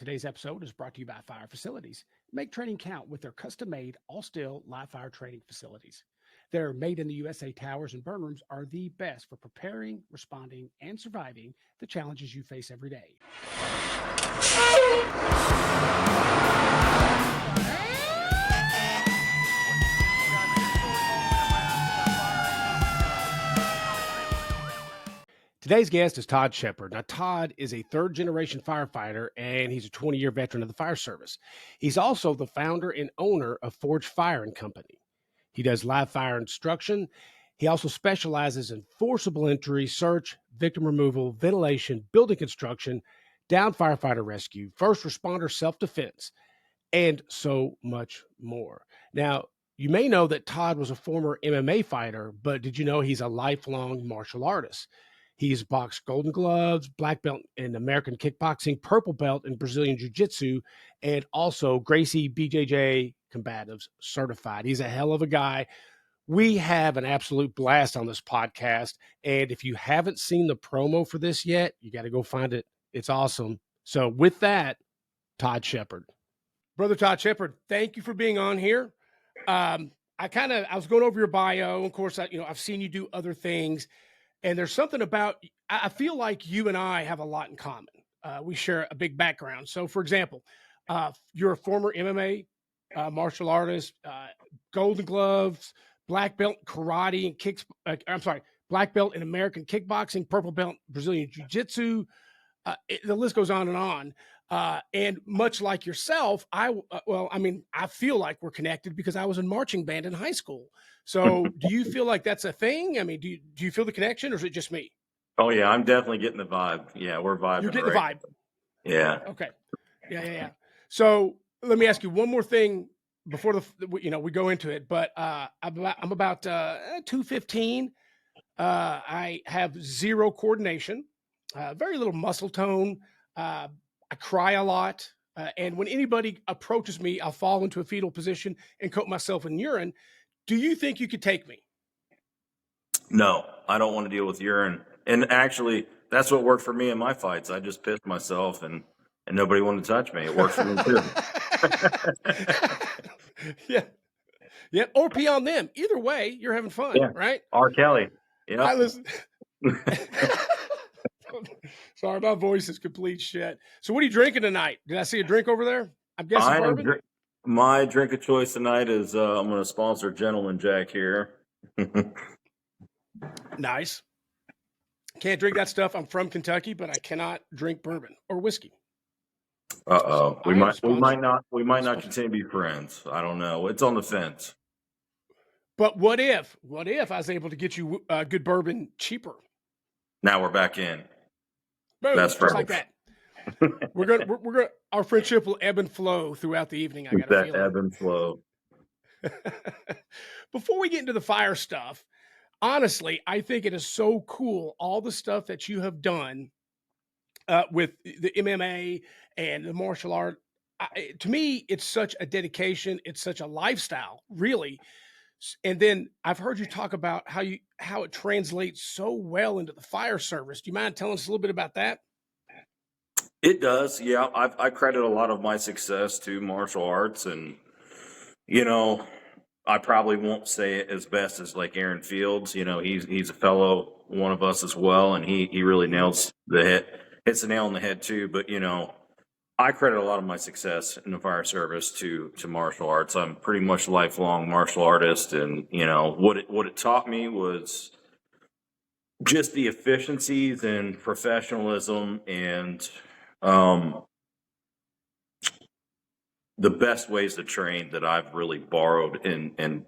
Today's episode is brought to you by Fire Facilities. Make training count with their custom-made, all-steel live fire training facilities. Their made-in-the-USA towers and burn rooms are the best for preparing, responding, and surviving the challenges you face every day. Today's guest is Todd Shepherd. Now, Todd is a third-generation firefighter, and he's a 20-year veteran of the fire service. He's also the founder and owner of Forge Fire and Company. He does live fire instruction. He also specializes in forcible entry, search, victim removal, ventilation, building construction, down firefighter rescue, first responder self-defense, and so much more. Now, you may know that Todd was a former MMA fighter, but did you know he's a lifelong martial artist? He's boxed golden gloves, black belt in American Kickboxing, purple belt in Brazilian jiu-jitsu, and also Gracie BJJ Combatives certified. He's a hell of a guy. We have an absolute blast on this podcast, and if you haven't seen the promo for this yet, you got to go find it. It's awesome. So with that, Todd Shepherd. Brother Todd Shepherd, thank you for being on here. I was going over your bio. Of course, I've seen you do other things. And there's something about, I feel like you and I have a lot in common. We share a big background. So, for example, you're a former MMA martial artist, golden gloves, black belt karate and kicks. Black belt in American Kickboxing, purple belt Brazilian Jiu-Jitsu. The list goes on and on. And much like yourself, I feel like we're connected because I was in marching band in high school. So do you feel like that's a thing? I mean, do you feel the connection, or is it just me? Oh yeah, I'm definitely getting the vibe. Yeah, we're vibing. You're getting the vibe. Yeah. Okay. Yeah. So let me ask you one more thing before we go into it. But I'm about 215. I have zero coordination, very little muscle tone. I cry a lot. And when anybody approaches me, I'll fall into a fetal position and coat myself in urine. Do you think you could take me? No, I don't want to deal with urine. And actually, that's what worked for me in my fights. I just pissed myself and nobody wanted to touch me. It worked for me too. Yeah. Or pee on them. Either way, you're having fun, right? R. Kelly. Yeah. I listen. Sorry, my voice is complete shit. So what are you drinking tonight? Did I see a drink over there? I'm guessing bourbon. My drink of choice tonight is I'm going to sponsor Gentleman Jack here. Nice. Can't drink that stuff. I'm from Kentucky, but I cannot drink bourbon or whiskey. Uh-oh. We might not continue to be friends. I don't know. It's on the fence. But what if I was able to get you good bourbon cheaper? Now we're back in. Boom, that's just like that. We're gonna our friendship will ebb and flow throughout the evening. I got a feeling. Ebb and flow. Before we get into the fire stuff, honestly, I think it is so cool, all the stuff that you have done with the MMA and the martial art. To me, it's such a dedication. It's such a lifestyle, really. And then I've heard you talk about how it translates so well into the fire service. Do you mind telling us a little bit about that? It does. Yeah. I credit a lot of my success to martial arts, and, I probably won't say it as best as like Aaron Fields. He's a fellow one of us as well. And he really hits the nail on the head too. But, I credit a lot of my success in the fire service to martial arts. I'm pretty much a lifelong martial artist. And, what it taught me was just the efficiencies and professionalism and, the best ways to train that I've really borrowed and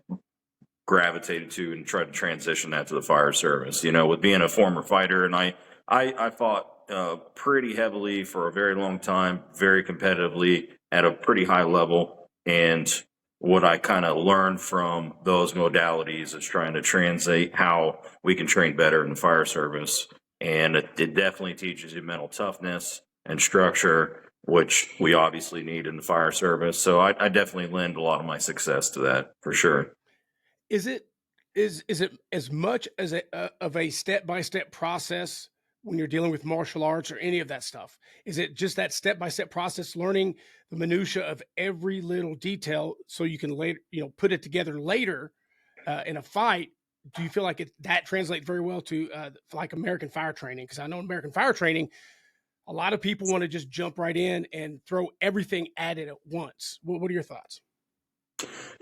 gravitated to and tried to transition that to the fire service. With being a former fighter, and I fought pretty heavily for a very long time, very competitively at a pretty high level. And what I kind of learned from those modalities is trying to translate how we can train better in the fire service. And it definitely teaches you mental toughness and structure, which we obviously need in the fire service. So I definitely lend a lot of my success to that for sure. Is it as much as of a step-by-step process when you're dealing with martial arts or any of that stuff? Is it just that step-by-step process, learning the minutia of every little detail so you can later, put it together later in a fight? Do you feel like that translates very well to like American fire training? Because I know American fire training, a lot of people want to just jump right in and throw everything at it at once. What are your thoughts?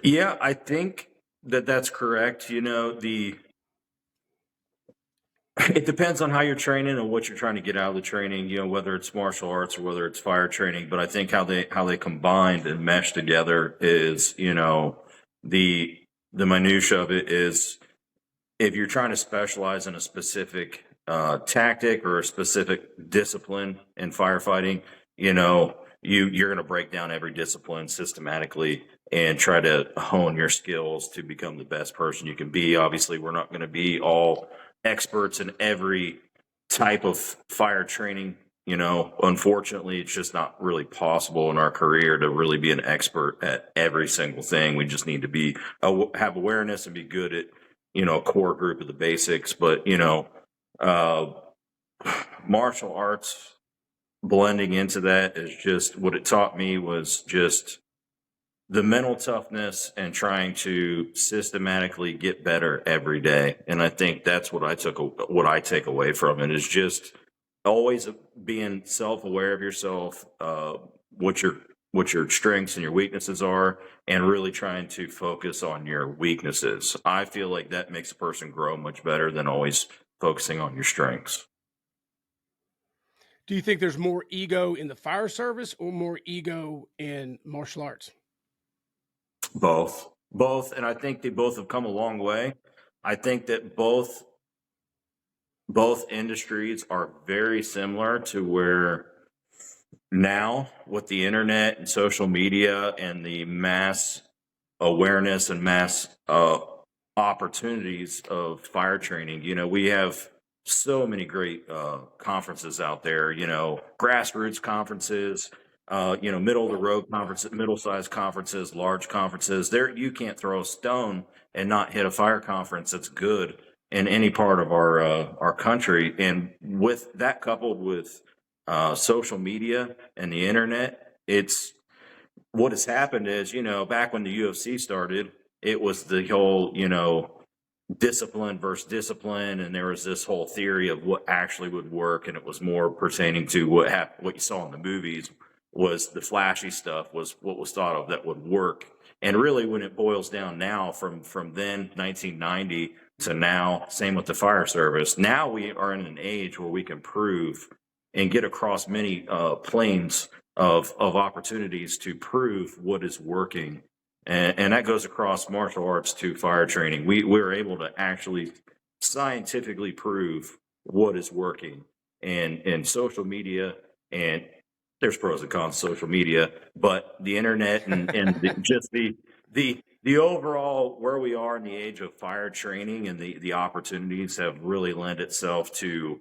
Yeah, I think that's correct. It depends on how you're training and what you're trying to get out of the training, whether it's martial arts or whether it's fire training. But I think how they combined and mesh together is, the minutia of it is, if you're trying to specialize in a specific tactic or a specific discipline in firefighting, you're going to break down every discipline systematically and try to hone your skills to become the best person you can be. Obviously, we're not going to be all experts in every type of fire training. Unfortunately, it's just not really possible in our career to really be an expert at every single thing. We just need to have awareness and be good at, a core group of the basics. But, martial arts blending into that is just, what it taught me was just the mental toughness and trying to systematically get better every day. And I think that's what I take away from it, is just always being self-aware of yourself, what your strengths and your weaknesses are, and really trying to focus on your weaknesses. I feel like that makes a person grow much better than always focusing on your strengths. Do you think there's more ego in the fire service or more ego in martial arts? Both, and I think they both have come a long way. I think that both industries are very similar, to where now with the internet and social media and the mass awareness and mass opportunities of fire training, we have so many great conferences out there, grassroots conferences, middle of the road conferences, middle-sized conferences, large conferences. There, you can't throw a stone and not hit a fire conference that's good in any part of our country. And with that, coupled with social media and the internet, it's what has happened is, back when the UFC started, it was the whole, discipline versus discipline, and there was this whole theory of what actually would work, and it was more pertaining to what you saw in the movies. Was the flashy stuff was what was thought of that would work. And really, when it boils down now, from then 1990 to now, same with the fire service, now we are in an age where we can prove and get across many planes of opportunities to prove what is working. And that goes across martial arts to fire training. We're able to actually scientifically prove what is working. And social media, and there's pros and cons to social media, but the internet and just the overall where we are in the age of fire training and the opportunities have really lent itself to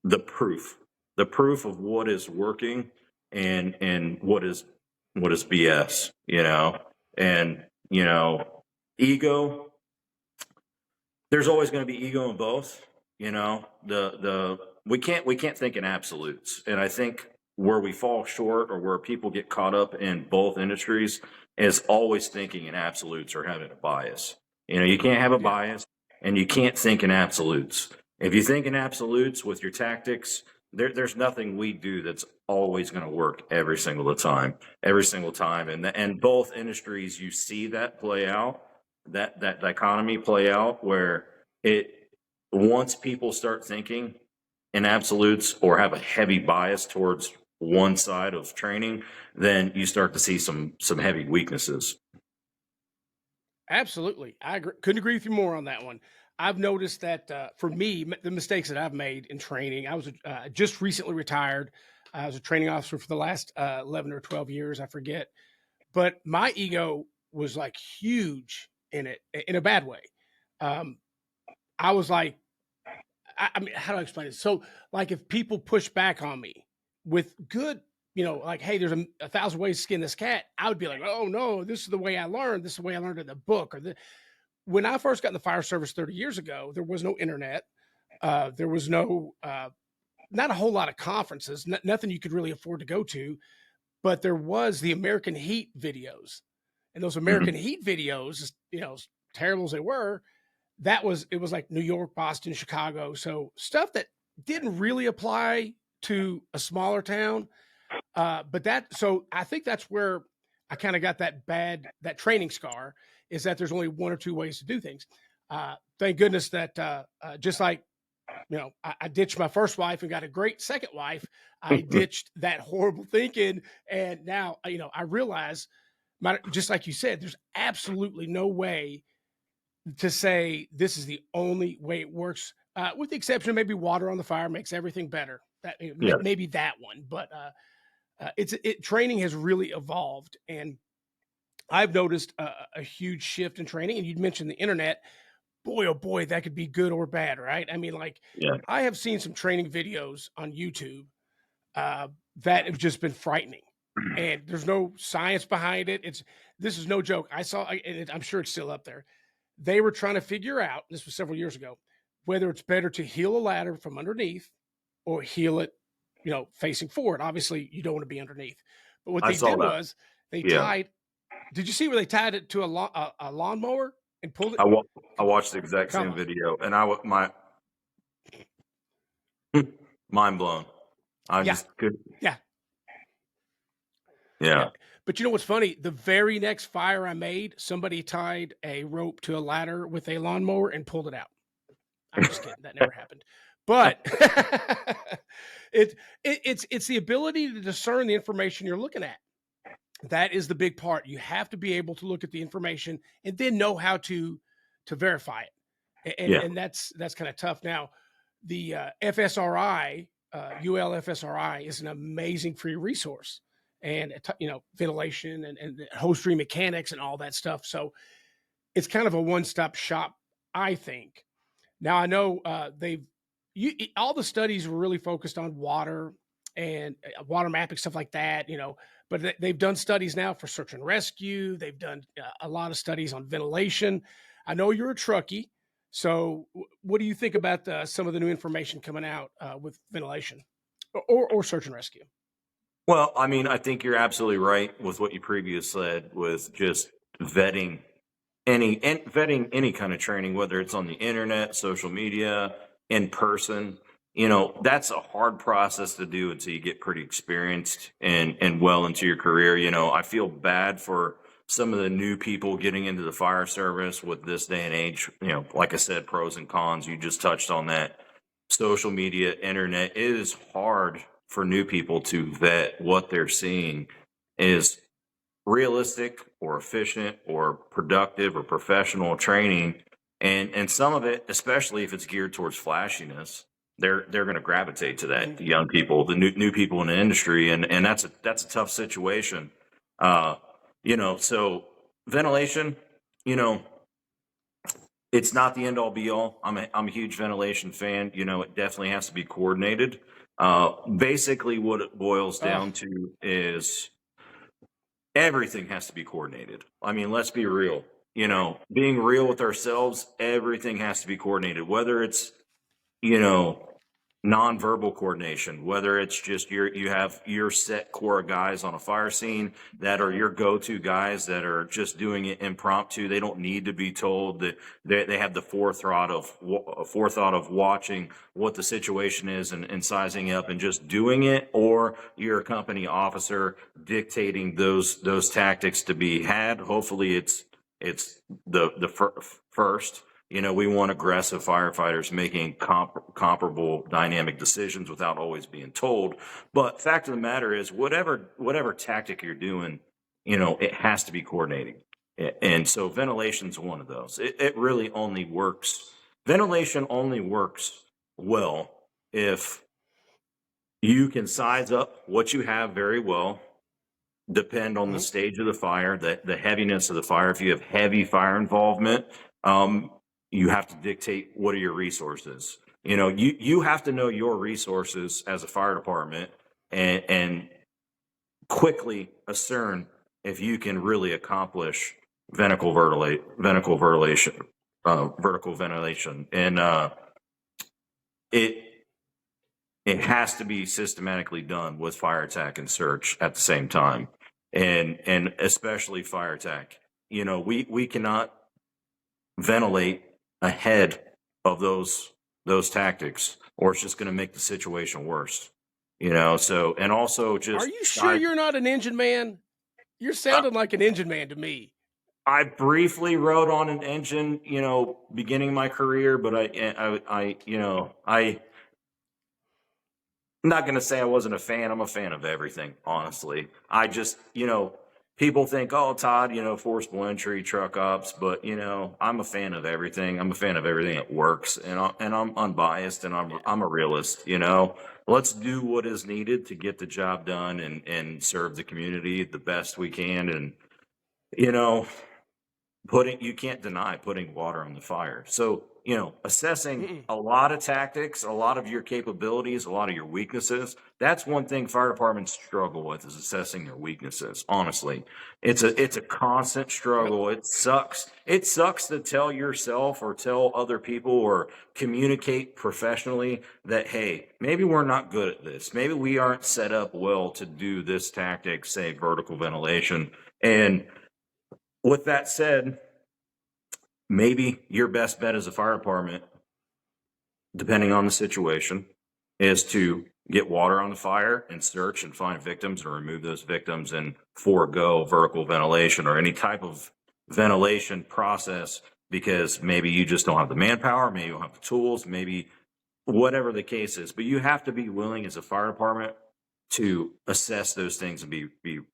the proof of what is working and what is BS, and ego. There's always going to be ego in both, we can't think in absolutes. And I think where we fall short, or where people get caught up in both industries, is always thinking in absolutes or having a bias. You can't have a bias, and you can't think in absolutes. If you think in absolutes with your tactics, there's nothing we do that's always going to work every single time. And both industries, you see that play out, that dichotomy play out, where once people start thinking in absolutes or have a heavy bias towards one side of training, then you start to see some heavy weaknesses. Absolutely. I couldn't agree with you more on that one. I've noticed that for me, the mistakes that I've made in training, I was just recently retired. I was a training officer for the last 11 or 12 years, I forget. But my ego was like huge in it, in a bad way. I was like, I mean, how do I explain it? So, like, if people push back on me with good, like, hey, there's 1,000 ways to skin this cat, I would be like, oh no, this is the way I learned. This is the way I learned in the book. When I first got in the fire service 30 years ago, there was no internet. There was no not a whole lot of conferences, nothing you could really afford to go to, but there was the American Heat videos. And those American Heat videos, as terrible as they were, it was like New York, Boston, Chicago. So stuff that didn't really apply to a smaller town. So I think that's where I kind of got that training scar, is that there's only one or two ways to do things. Thank goodness that just like, I ditched my first wife and got a great second wife. I ditched that horrible thinking. And now, I realize, just like you said, there's absolutely no way to say this is the only way it works, with the exception of maybe water on the fire makes everything better. Maybe that one, but training has really evolved, and I've noticed a huge shift in training. And you'd mentioned the internet. Boy, oh boy, that could be good or bad, right? I mean, I have seen some training videos on YouTube that have just been frightening, and there's no science behind it. This is no joke. I saw, and I'm sure it's still up there. They were trying to figure out, this was several years ago, whether it's better to heel a ladder from underneath or heel it, facing forward. Obviously, you don't want to be underneath. But what they did was they tied. Did you see where they tied it to a lawnmower and pulled it? I watched the exact same video, and my mind blown. I just couldn't. Yeah. But you know what's funny? The very next fire I made, somebody tied a rope to a ladder with a lawnmower and pulled it out. I'm just kidding. That never happened. But it's the ability to discern the information you're looking at. That is the big part. You have to be able to look at the information and then know how to verify it. And that's kind of tough. Now, the FSRI, ULFSRI, is an amazing free resource, and ventilation and hose-free mechanics and all that stuff. So it's kind of a one-stop shop, I think. Now, I know all the studies were really focused on water and water mapping, stuff like that, but they've done studies now for search and rescue. They've done a lot of studies on ventilation. I know you're a truckie, so what do you think about some of the new information coming out with ventilation or search and rescue? Well, I mean, I think you're absolutely right with what you previously said, with just vetting any kind of training, whether it's on the internet, social media, in person. That's a hard process to do until you get pretty experienced and well into your career. I feel bad for some of the new people getting into the fire service with this day and age. Like I said, pros and cons. You just touched on that. Social media, internet, it is hard for new people to vet what they're seeing is realistic or efficient or productive or professional training. And some of it, especially if it's geared towards flashiness, they're going to gravitate to that. The young people, the new people in the industry, and that's a tough situation. So ventilation, it's not the end all be all. I'm a huge ventilation fan. It definitely has to be coordinated. Basically, what it boils down to is everything has to be coordinated. I mean, let's be real. Being real with ourselves, everything has to be coordinated, whether it's, nonverbal coordination, whether it's just you have your set core of guys on a fire scene that are your go-to guys that are just doing it impromptu. They don't need to be told, that they have the forethought of watching what the situation is and sizing up and just doing it, or you're a company officer dictating those tactics to be had. Hopefully it's the first. We want aggressive firefighters making comparable dynamic decisions without always being told. But fact of the matter is, whatever tactic you're doing, it has to be coordinating. And so ventilation's one of those. It really only works. Ventilation only works well if you can size up what you have very well, depend on the stage of the fire, the heaviness of the fire. If you have heavy fire involvement, you have to dictate what are your resources. You have to know your resources as a fire department and quickly discern if you can really accomplish vertical ventilation. And it has to be systematically done with fire attack and search at the same time, and especially fire attack. You know, we cannot ventilate ahead of those tactics, or it's just going to make the situation worse. You know, so and also Are just you sure you're not an engine man? You're sounding like an engine man to me. I briefly rode on an engine, you know, beginning my career, but I'm not going to say I wasn't a fan. I'm a fan of everything, honestly. I just, you know, people think, oh, Todd, you know, forcible entry, truck ops, but you know, I'm a fan of everything. I'm a fan of everything that works, and I'm unbiased, and I'm a realist. You know, let's do what is needed to get the job done and serve the community the best we can, and you know, you can't deny putting water on the fire. So, you know, assessing a lot of tactics, a lot of your capabilities, a lot of your weaknesses. That's one thing fire departments struggle with, is assessing their weaknesses. Honestly, it's a constant struggle. It sucks. It sucks to tell yourself or tell other people or communicate professionally that, hey, maybe we're not good at this. Maybe we aren't set up well to do this tactic, say vertical ventilation. And with that said, maybe your best bet as a fire department, depending on the situation, is to get water on the fire and search and find victims and remove those victims and forego vertical ventilation or any type of ventilation process, because maybe you just don't have the manpower, maybe you don't have the tools, maybe whatever the case is. But you have to be willing as a fire department to assess those things and be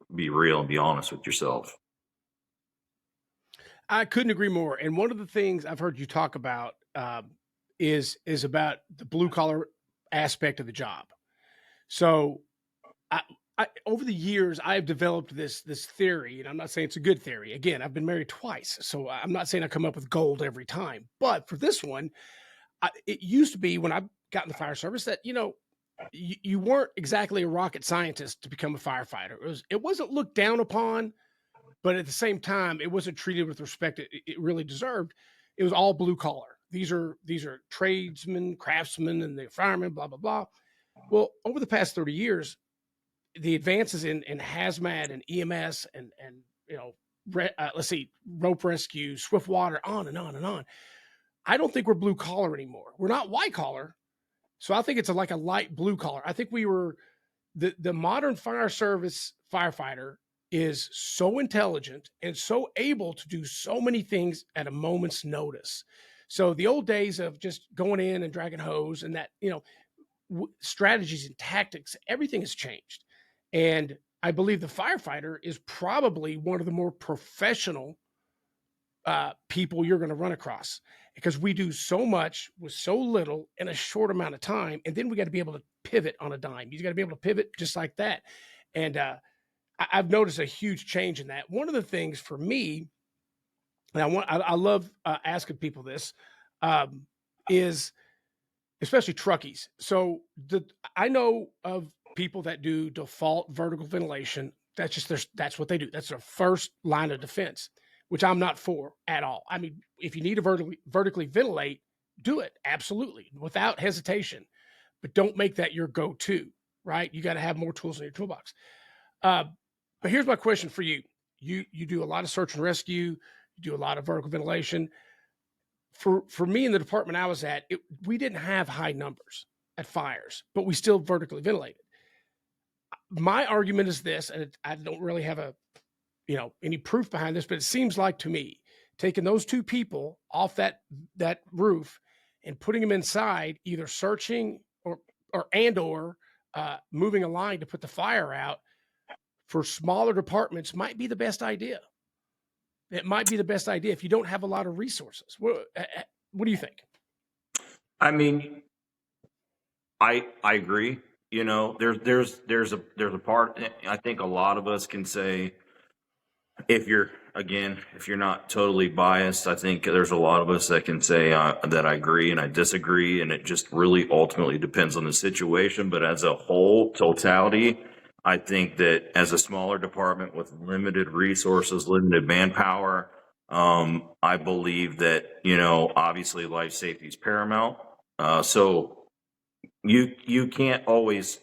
real and be honest with yourself. I couldn't agree more. And one of the things I've heard you talk about is about the blue collar aspect of the job. So, over the years, I've developed this theory, and I'm not saying it's a good theory. Again, I've been married twice, so I'm not saying I come up with gold every time. But for this one, it used to be when I got in the fire service that, you know, you weren't exactly a rocket scientist to become a firefighter. It wasn't looked down upon, but at the same time, it wasn't treated with respect it really deserved. It was all blue collar. These are tradesmen, craftsmen, and the firemen, blah blah blah. Well, over the past 30 years, the advances in hazmat and EMS and you know, let's see, rope rescue, swift water, on and on and on. I don't think we're blue collar anymore. We're not white collar, so I think it's like a light blue collar. I think we were the modern fire service firefighter is so intelligent and so able to do so many things at a moment's notice. So the old days of just going in and dragging hose and that, you know, strategies and tactics, everything has changed. And I believe the firefighter is probably one of the more professional people you're going to run across, because we do so much with so little in a short amount of time. And then we got to be able to pivot on a dime. You got to be able to pivot just like that. And I've noticed a huge change in that. One of the things for me, and I love asking people this, is especially truckies. So I know of people that do default vertical ventilation. That's what they do. That's their first line of defense, which I'm not for at all. I mean, if you need to vertically ventilate, do it absolutely without hesitation, but don't make that your go-to. Right? You got to have more tools in your toolbox. But here's my question for you. You do a lot of search and rescue. You do a lot of vertical ventilation. For me in the department I was at, we didn't have high numbers at fires, but we still vertically ventilated. My argument is this, and I don't really have any proof behind this, but it seems like to me, taking those two people off that roof and putting them inside, either searching or moving a line to put the fire out, for smaller departments might be the best idea. It might be the best idea if you don't have a lot of resources. What do you think? I mean, I agree. You know, there's a part. I think a lot of us can say, if you're not totally biased, I think there's a lot of us that can say that I agree and I disagree, and it just really ultimately depends on the situation. But as a whole, totality, I think that as a smaller department with limited resources, limited manpower, I believe that, you know, obviously life safety is paramount. So you can't always,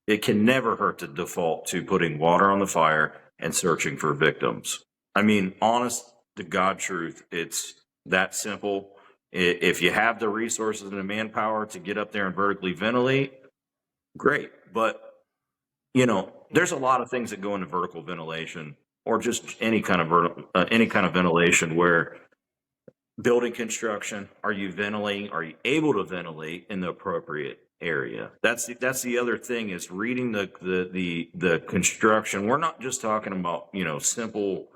it can never hurt to default to putting water on the fire and searching for victims. I mean, honest to God truth, it's that simple. If you have the resources and the manpower to get up there and vertically ventilate, great. But, there's a lot of things that go into vertical ventilation or just any kind of ventilation where building construction, are you ventilating? Are you able to ventilate in the appropriate area? That's the other thing is reading the construction. We're not just talking about, simple,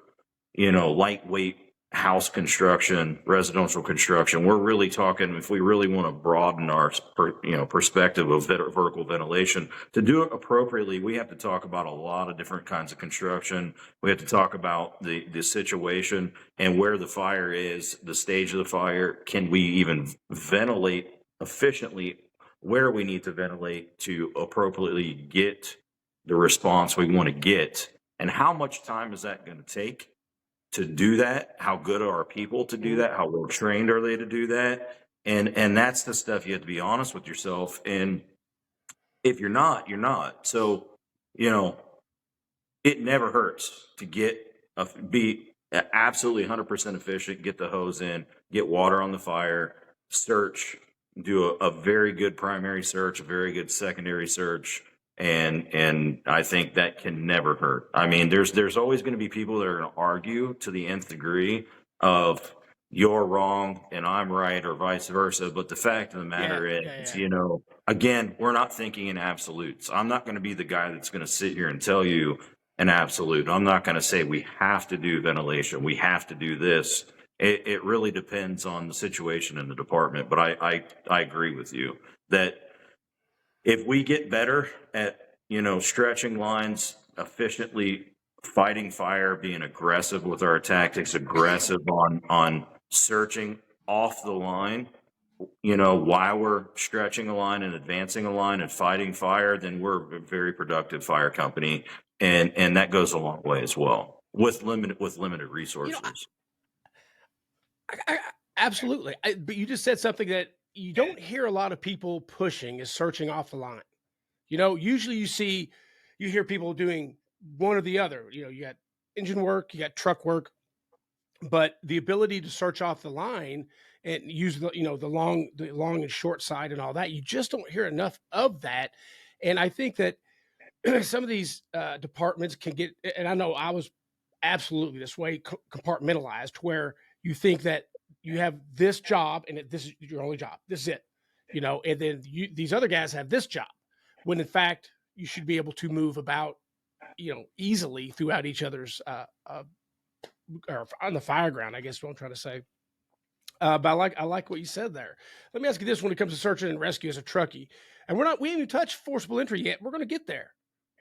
lightweight house construction, residential construction. We're really talking, if we really want to broaden our, perspective of vertical ventilation, to do it appropriately, we have to talk about a lot of different kinds of construction. We have to talk about the situation and where the fire is, the stage of the fire. Can we even ventilate efficiently where we need to ventilate to appropriately get the response we want to get? And how much time is that going to take to do that? How good are our people to do that? How well trained are they to do that? And that's the stuff you have to be honest with yourself. And if you're not, you're not. So, it never hurts to be absolutely 100% efficient, get the hose in, get water on the fire, search, do a very good primary search, a very good secondary search. And I think that can never hurt. I mean, there's always going to be people that are going to argue to the nth degree of you're wrong and I'm right or vice versa. But the fact of the matter is, again, we're not thinking in absolutes. I'm not going to be the guy that's going to sit here and tell you an absolute. I'm not going to say we have to do ventilation. We have to do this. It really depends on the situation in the department. But I agree with you that if we get better at, stretching lines efficiently, fighting fire, being aggressive with our tactics, aggressive on searching off the line, while we're stretching a line and advancing a line and fighting fire, then we're a very productive fire company. And that goes a long way as well with limited resources. Absolutely. But you just said something that you don't hear a lot of people pushing is searching off the line. Usually you hear people doing one or the other. You got engine work, you got truck work, but the ability to search off the line and use the long and short side and all that, you just don't hear enough of that. And I think that some of these departments can get, and I know I was absolutely this way, compartmentalized, where you think that you have this job and this is your only job. This is it, and then these other guys have this job, when in fact you should be able to move about, easily throughout each other's, or on the fire ground, I guess is what I'm trying to say. But I like what you said there. Let me ask you this: when it comes to search and rescue as a truckie, and we haven't even touched forcible entry yet. We're going to get there.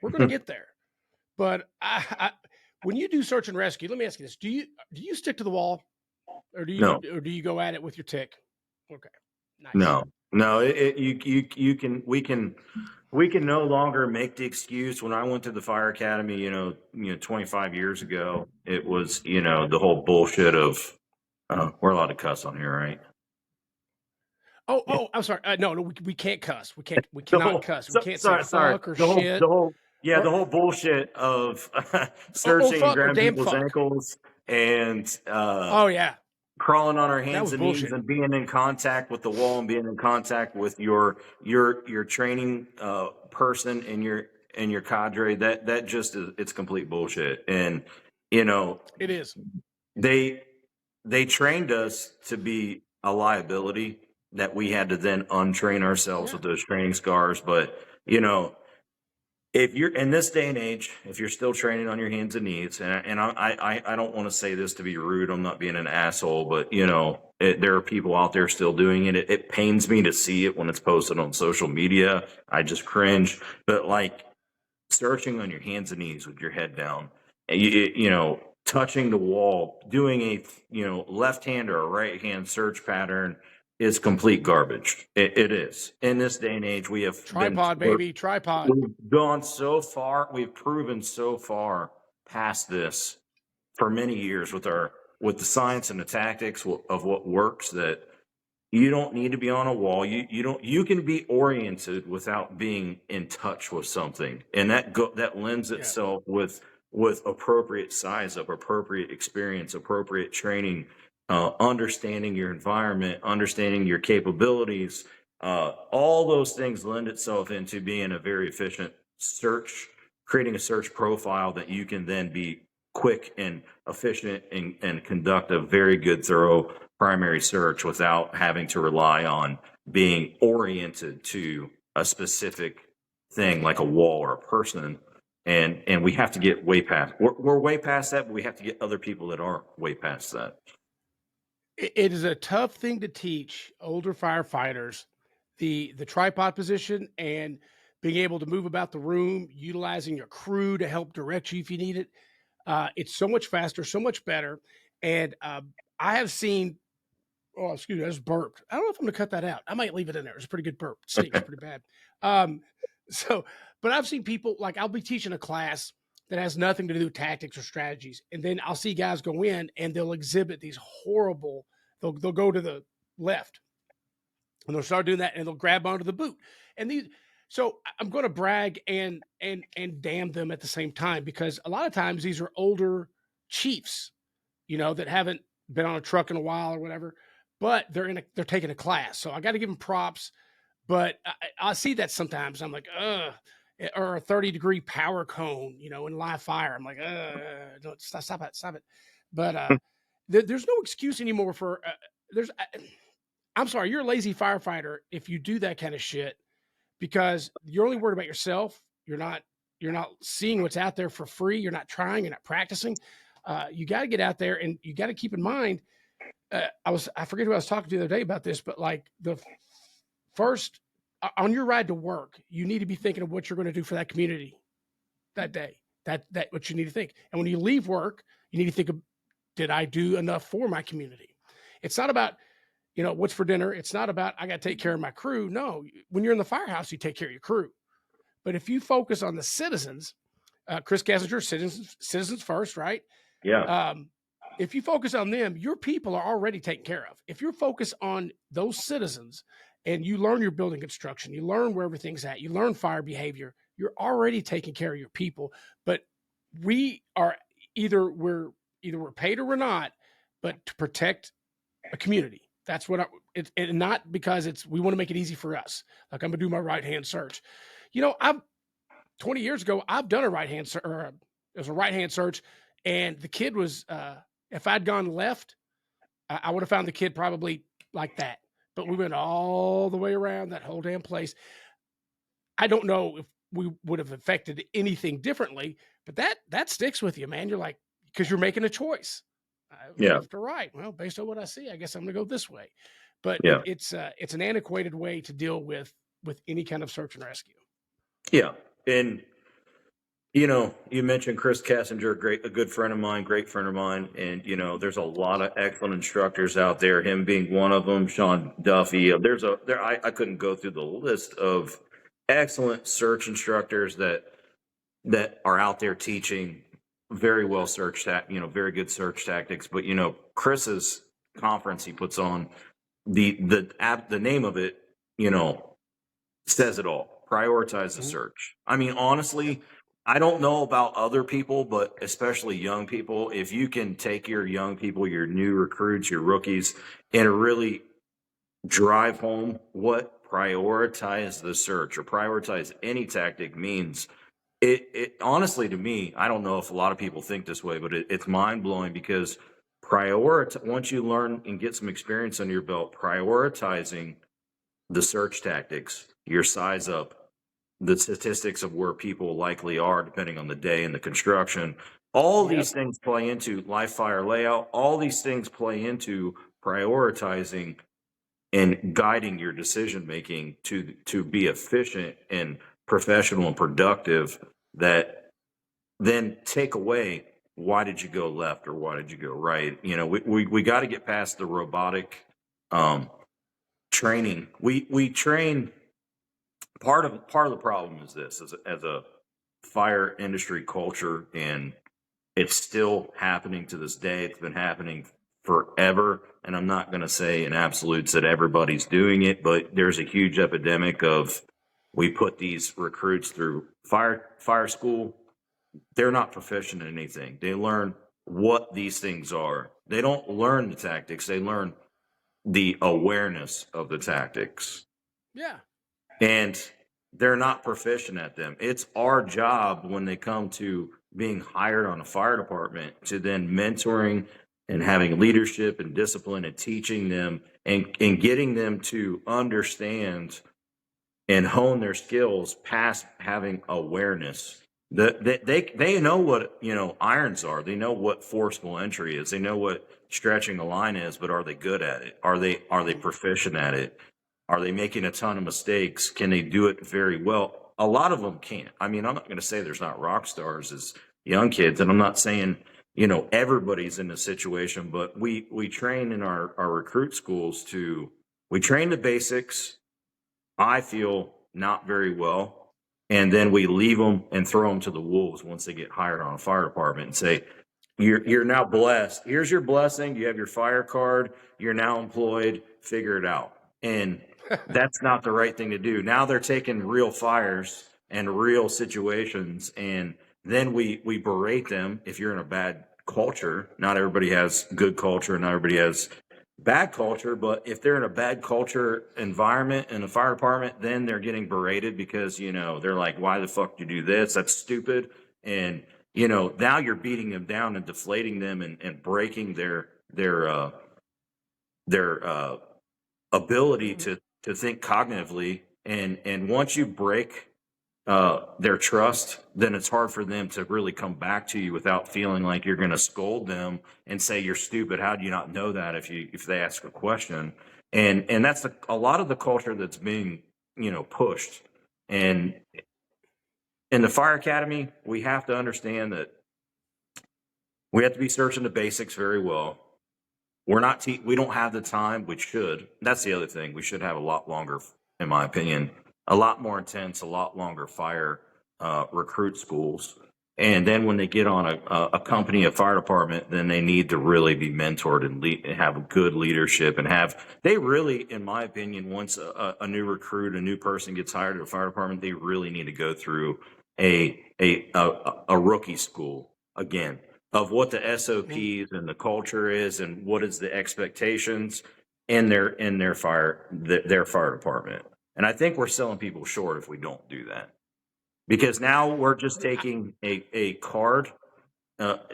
We're going to get there. But when you do search and rescue, let me ask you this: do you stick to the wall, or do you go at it with your tick? Okay, nice. No. We can no longer make the excuse. When I went to the fire academy, 25 years ago, it was, the whole bullshit of, we're allowed to cuss on here, right? Oh, I'm sorry. No, we can't cuss. We cannot cuss. We can't say fuck or shit. The whole bullshit of searching and grabbing people's ankles and crawling on our hands and knees and being in contact with the wall and being in contact with your training person and your cadre. That just is, it's complete bullshit. And it is. They trained us to be a liability that we had to then untrain ourselves with those training scars. But if you're in this day and age, if you're still training on your hands and knees, and I don't want to say this to be rude, I'm not being an asshole, but there are people out there still doing it. It pains me to see it when it's posted on social media. I just cringe. But like searching on your hands and knees with your head down, and touching the wall, doing a left hand or a right hand search pattern is complete garbage. It is. In this day and age, we have tripod. We've gone so far. We've proven so far past this for many years with the science and the tactics of what works, that You don't need to be on a wall. You can be oriented without being in touch with something. And that lends itself with appropriate size up, appropriate experience, appropriate training, understanding your environment, understanding your capabilities. All those things lend itself into being a very efficient search, creating a search profile that you can then be quick and efficient and conduct a very good, thorough primary search without having to rely on being oriented to a specific thing like a wall or a person. And we have to get way past, we're way past that, but we have to get other people that aren't way past that. It is a tough thing to teach older firefighters the tripod position and being able to move about the room, utilizing your crew to help direct you if you need it. It's so much faster, so much better. And I have seen, oh, excuse me, I just burped. I don't know if I'm going to cut that out. I might leave it in there. It's a pretty good burp. It stinks pretty bad. So, but I've seen people, like, I'll be teaching a class that has nothing to do with tactics or strategies. And then I'll see guys go in and they'll exhibit these horrible, they'll go to the left and they'll start doing that and they'll grab onto the boot. And so I'm going to brag and damn them at the same time, because a lot of times these are older chiefs, that haven't been on a truck in a while or whatever, but they're taking a class. So I got to give them props, but I see that sometimes. I'm like, or a 30-degree power cone, in live fire. I'm like, don't stop it. But there's no excuse anymore for I'm sorry, you're a lazy firefighter if you do that kind of shit, because you're only worried about yourself. You're not seeing what's out there for free. You're not trying. You're not practicing. You got to get out there, and you got to keep in mind. I forget who I was talking to the other day about this, but like the first on your ride to work, you need to be thinking of what you're going to do for that community that day. That what you need to think. And when you leave work, you need to think of, did I do enough for my community? It's not about, what's for dinner. It's not about, I got to take care of my crew. No, when you're in the firehouse, you take care of your crew. But if you focus on the citizens, Chris Kessinger, citizens first, right? Yeah. If you focus on them, your people are already taken care of. If you're focused on those citizens and you learn your building construction, you learn where everything's at, you learn fire behavior, you're already taking care of your people. But we are either we're paid or we're not, but to protect a community. That's what and not because we want to make it easy for us. Like, I'm gonna do my right-hand search. I've 20 years ago, I've done a right-hand search, or it was a right-hand search, and the kid was, if I'd gone left, I would have found the kid probably like that. But we went all the way around that whole damn place. I don't know if we would have affected anything differently, but that sticks with you, man. You're like, because you're making a choice. Left or right. Well, based on what I see, I guess I'm going to go this way. But it's an antiquated way to deal with any kind of search and rescue. Yeah. And, you mentioned Chris Kessinger, a good friend of mine, great friend of mine. And, there's a lot of excellent instructors out there, him being one of them, Sean Duffy. I couldn't go through the list of excellent search instructors that are out there teaching very well very good search tactics. But, Chris's conference he puts on, the name of it, says it all. Prioritize the search. I mean, honestly, I don't know about other people, but especially young people, if you can take your young people, your new recruits, your rookies, and really drive home what prioritize the search or prioritize any tactic means, it honestly, to me, I don't know if a lot of people think this way, but it's mind-blowing, because once you learn and get some experience under your belt, prioritizing the search tactics, your size up, the statistics of where people likely are depending on the day and the construction, all these things play into live fire layout. All these things play into prioritizing and guiding your decision making to be efficient and professional and productive, that then take away, why did you go left or why did you go right? We got to get past the robotic training. We train. Part of the problem is this, as a fire industry culture, and it's still happening to this day. It's been happening forever. and I'm not going to say in absolutes that everybody's doing it, but there's a huge epidemic of, we put these recruits through fire school. They're not proficient in anything. They learn what these things are. They don't learn the tactics. They learn the awareness of the tactics. Yeah. And they're not proficient at them. It's our job when they come to being hired on a fire department to then mentoring and having leadership and discipline and teaching them and getting them to understand and hone their skills past having awareness. They know what, you know, irons are. They know what forcible entry is. They know what stretching the line is, but are they good at it? Are they proficient at it? Are they making a ton of mistakes? Can they do it very well? A lot of them can't. I mean, I'm not going to say there's not rock stars as young kids, and I'm not saying, you know, everybody's in this situation, but we train in our recruit schools we train the basics. I feel not very well. And then we leave them and throw them to the wolves once they get hired on a fire department and say, you're now blessed. Here's your blessing. You have your fire card. You're now employed. Figure it out. And that's not the right thing to do. Now they're taking real fires and real situations, and then we berate them if you're in a bad culture. Not everybody has good culture, not everybody has bad culture, but if they're in a bad culture environment in the fire department, then they're getting berated because, you know, they're like, why the fuck do you do this? That's stupid. And, you know, now you're beating them down and deflating them and breaking their ability to think cognitively. And once you break their trust, then it's hard for them to really come back to you without feeling like you're going to scold them and say you're stupid. How do you not know that if they ask a question? And that's a lot of the culture that's being, you know, pushed. And in the fire academy, we have to understand that we have to be searching the basics very well. We don't have the time. We should. That's the other thing. We should have a lot longer, in my opinion, a lot more intense, a lot longer fire recruit schools. And then when they get on a company, a fire department, then they need to really be mentored and have a good leadership they really, in my opinion, once a new recruit, a new person gets hired at a fire department, they really need to go through a rookie school again of what the SOPs and the culture is and what is the expectations in their fire department. And I think we're selling people short if we don't do that. Because now we're just taking a card,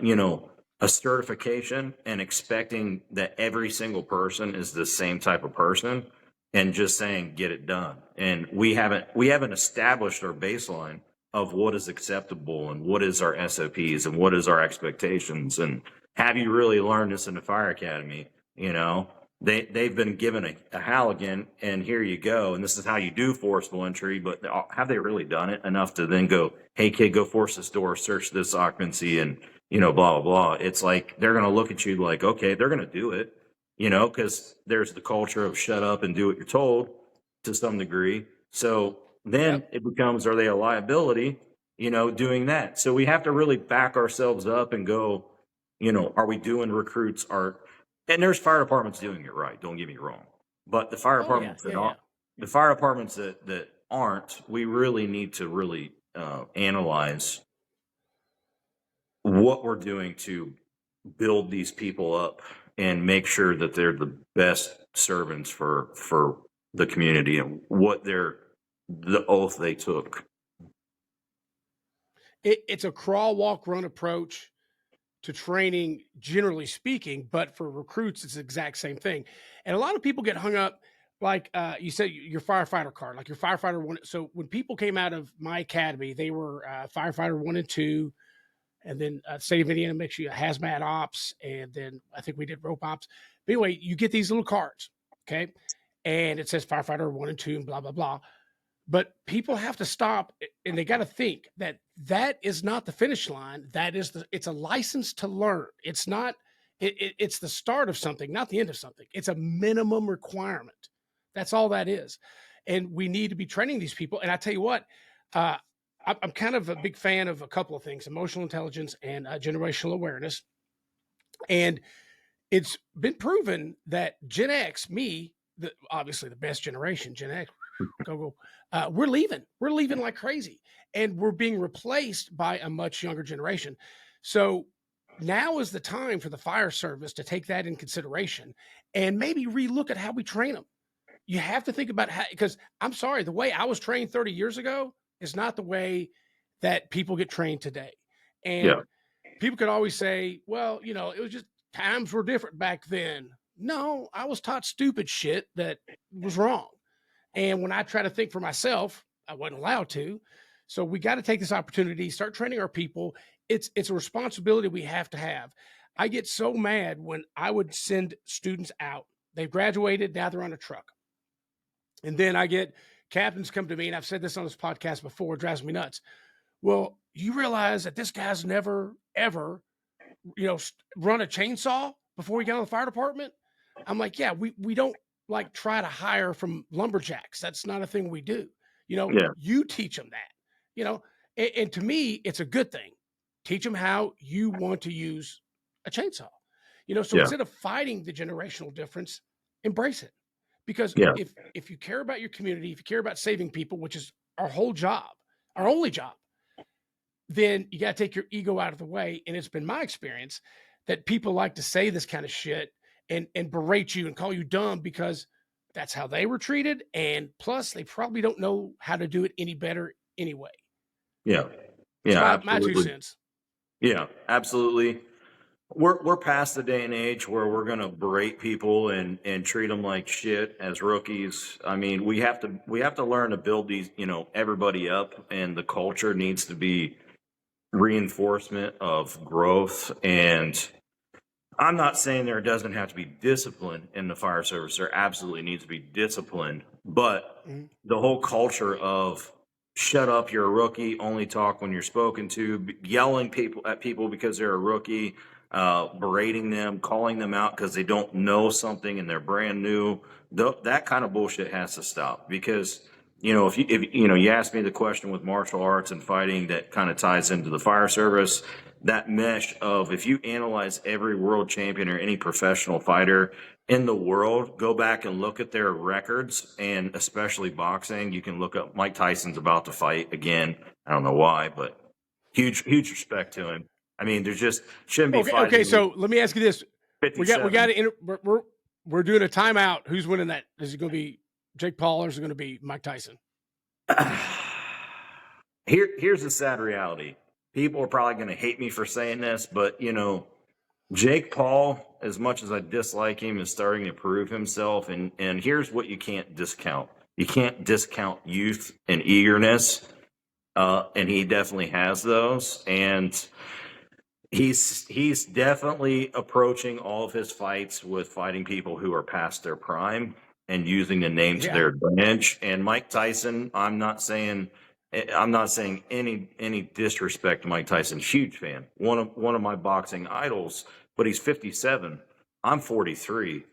you know, a certification and expecting that every single person is the same type of person and just saying, get it done. And we haven't established our baseline of what is acceptable and what is our SOPs and what is our expectations. And have you really learned this in the fire academy? You know, they've been given a Halligan and here you go. And this is how you do forcible entry, but have they really done it enough to then go, hey kid, go force this door, search this occupancy and, you know, blah, blah, blah. It's like, they're going to look at you like, okay, they're going to do it, you know, cause there's the culture of shut up and do what you're told to some degree. So then it becomes, are they a liability, you know, doing that? So we have to really back ourselves up and go, you know, are we doing recruits? And there's fire departments doing it right. Don't get me wrong. But the fire departments the fire departments that aren't, we really need to really analyze what we're doing to build these people up and make sure that they're the best servants for the community and what the oath they took. It's a crawl, walk, run approach to training, generally speaking, but for recruits, it's the exact same thing. And a lot of people get hung up, like you said, your firefighter card, like your firefighter one. So when people came out of my academy, they were firefighter 1 and 2, and then state of Indiana makes you a hazmat ops, and then I think we did rope ops. But anyway, you get these little cards, okay, and it says firefighter 1 and 2, and blah blah blah. But people have to stop and they got to think that is not the finish line. It's a license to learn. It's not, it's the start of something, not the end of something. It's a minimum requirement. That's all that is. And we need to be training these people. And I tell you what, I'm kind of a big fan of a couple of things: emotional intelligence and generational awareness. And it's been proven that Gen X, obviously the best generation, Gen X, go, we're leaving. We're leaving like crazy. And we're being replaced by a much younger generation. So now is the time for the fire service to take that in consideration and maybe relook at how we train them. You have to think about how, because I'm sorry, the way I was trained 30 years ago is not the way that people get trained today. And people could always say, well, it was just times were different back then. No, I was taught stupid shit that was wrong. And when I try to think for myself, I wasn't allowed to. So we got to take this opportunity, start training our people. It's a responsibility we have to have. I get so mad when I would send students out. They've graduated, now they're on a truck. And then I get captains come to me, and I've said this on this podcast before, it drives me nuts. Well, you realize that this guy's never, ever, run a chainsaw before he got on the fire department? I'm like, yeah, we don't like try to hire from lumberjacks. That's not a thing we do. You teach them that, and to me, it's a good thing. Teach them how you want to use a chainsaw, so instead of fighting the generational difference, embrace it. Because if you care about your community, if you care about saving people, which is our whole job, our only job, then you got to take your ego out of the way. And it's been my experience that people like to say this kind of shit and berate you and call you dumb because that's how they were treated. And plus, they probably don't know how to do it any better anyway. Yeah. My 2 cents. Yeah, absolutely. We're past the day and age where we're going to berate people and treat them like shit as rookies. I mean, we have to learn to build these, everybody up, and the culture needs to be reinforcement of growth. And I'm not saying there doesn't have to be discipline in the fire service. There absolutely needs to be discipline, but the whole culture of shut up, you're a rookie, only talk when you're spoken to, yelling at people because they're a rookie, berating them, calling them out because they don't know something and they're brand new. That kind of bullshit has to stop, because if you ask me the question with martial arts and fighting that kind of ties into the fire service, that mesh of, if you analyze every world champion or any professional fighter in the world, go back and look at their records, and especially boxing, you can look up Mike Tyson's about to fight again. I don't know why, but huge respect to him. I mean, there's just shouldn't be fighting. Okay, so let me ask you this: 57. we're doing a timeout. Who's winning that? Is it going to be Jake Paul or is it going to be Mike Tyson? Here's the sad reality. People are probably going to hate me for saying this, but Jake Paul, as much as I dislike him, is starting to prove himself. And here's what you can't discount: you can't discount youth and eagerness, and he definitely has those. And he's definitely approaching all of his fights with fighting people who are past their prime and using the name to their advantage. And Mike Tyson, I'm not saying any disrespect to Mike Tyson. Huge fan, one of my boxing idols, but he's 57. I'm 43.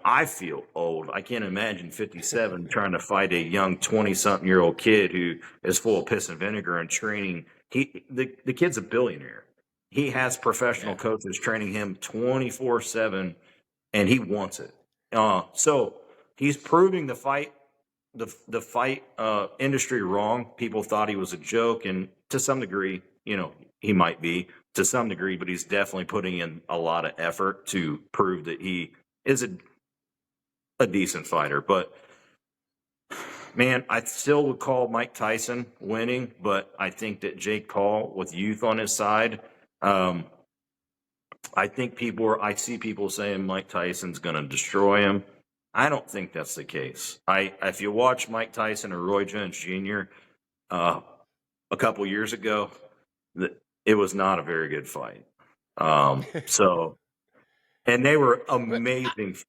I feel old. I can't imagine 57 trying to fight a young 20-something-year-old kid who is full of piss and vinegar and training. The kid's a billionaire. He has professional coaches training him 24/7, and he wants it. So he's proving the fight industry wrong. People thought he was a joke, and to some degree, he might be to some degree, but he's definitely putting in a lot of effort to prove that he is a decent fighter. But man, I still would call Mike Tyson winning, but I think that Jake Paul, with youth on his side, I see people saying Mike Tyson's going to destroy him. I don't think that's the case. If you watch Mike Tyson or Roy Jones Jr. A couple years ago, it was not a very good fight. And they were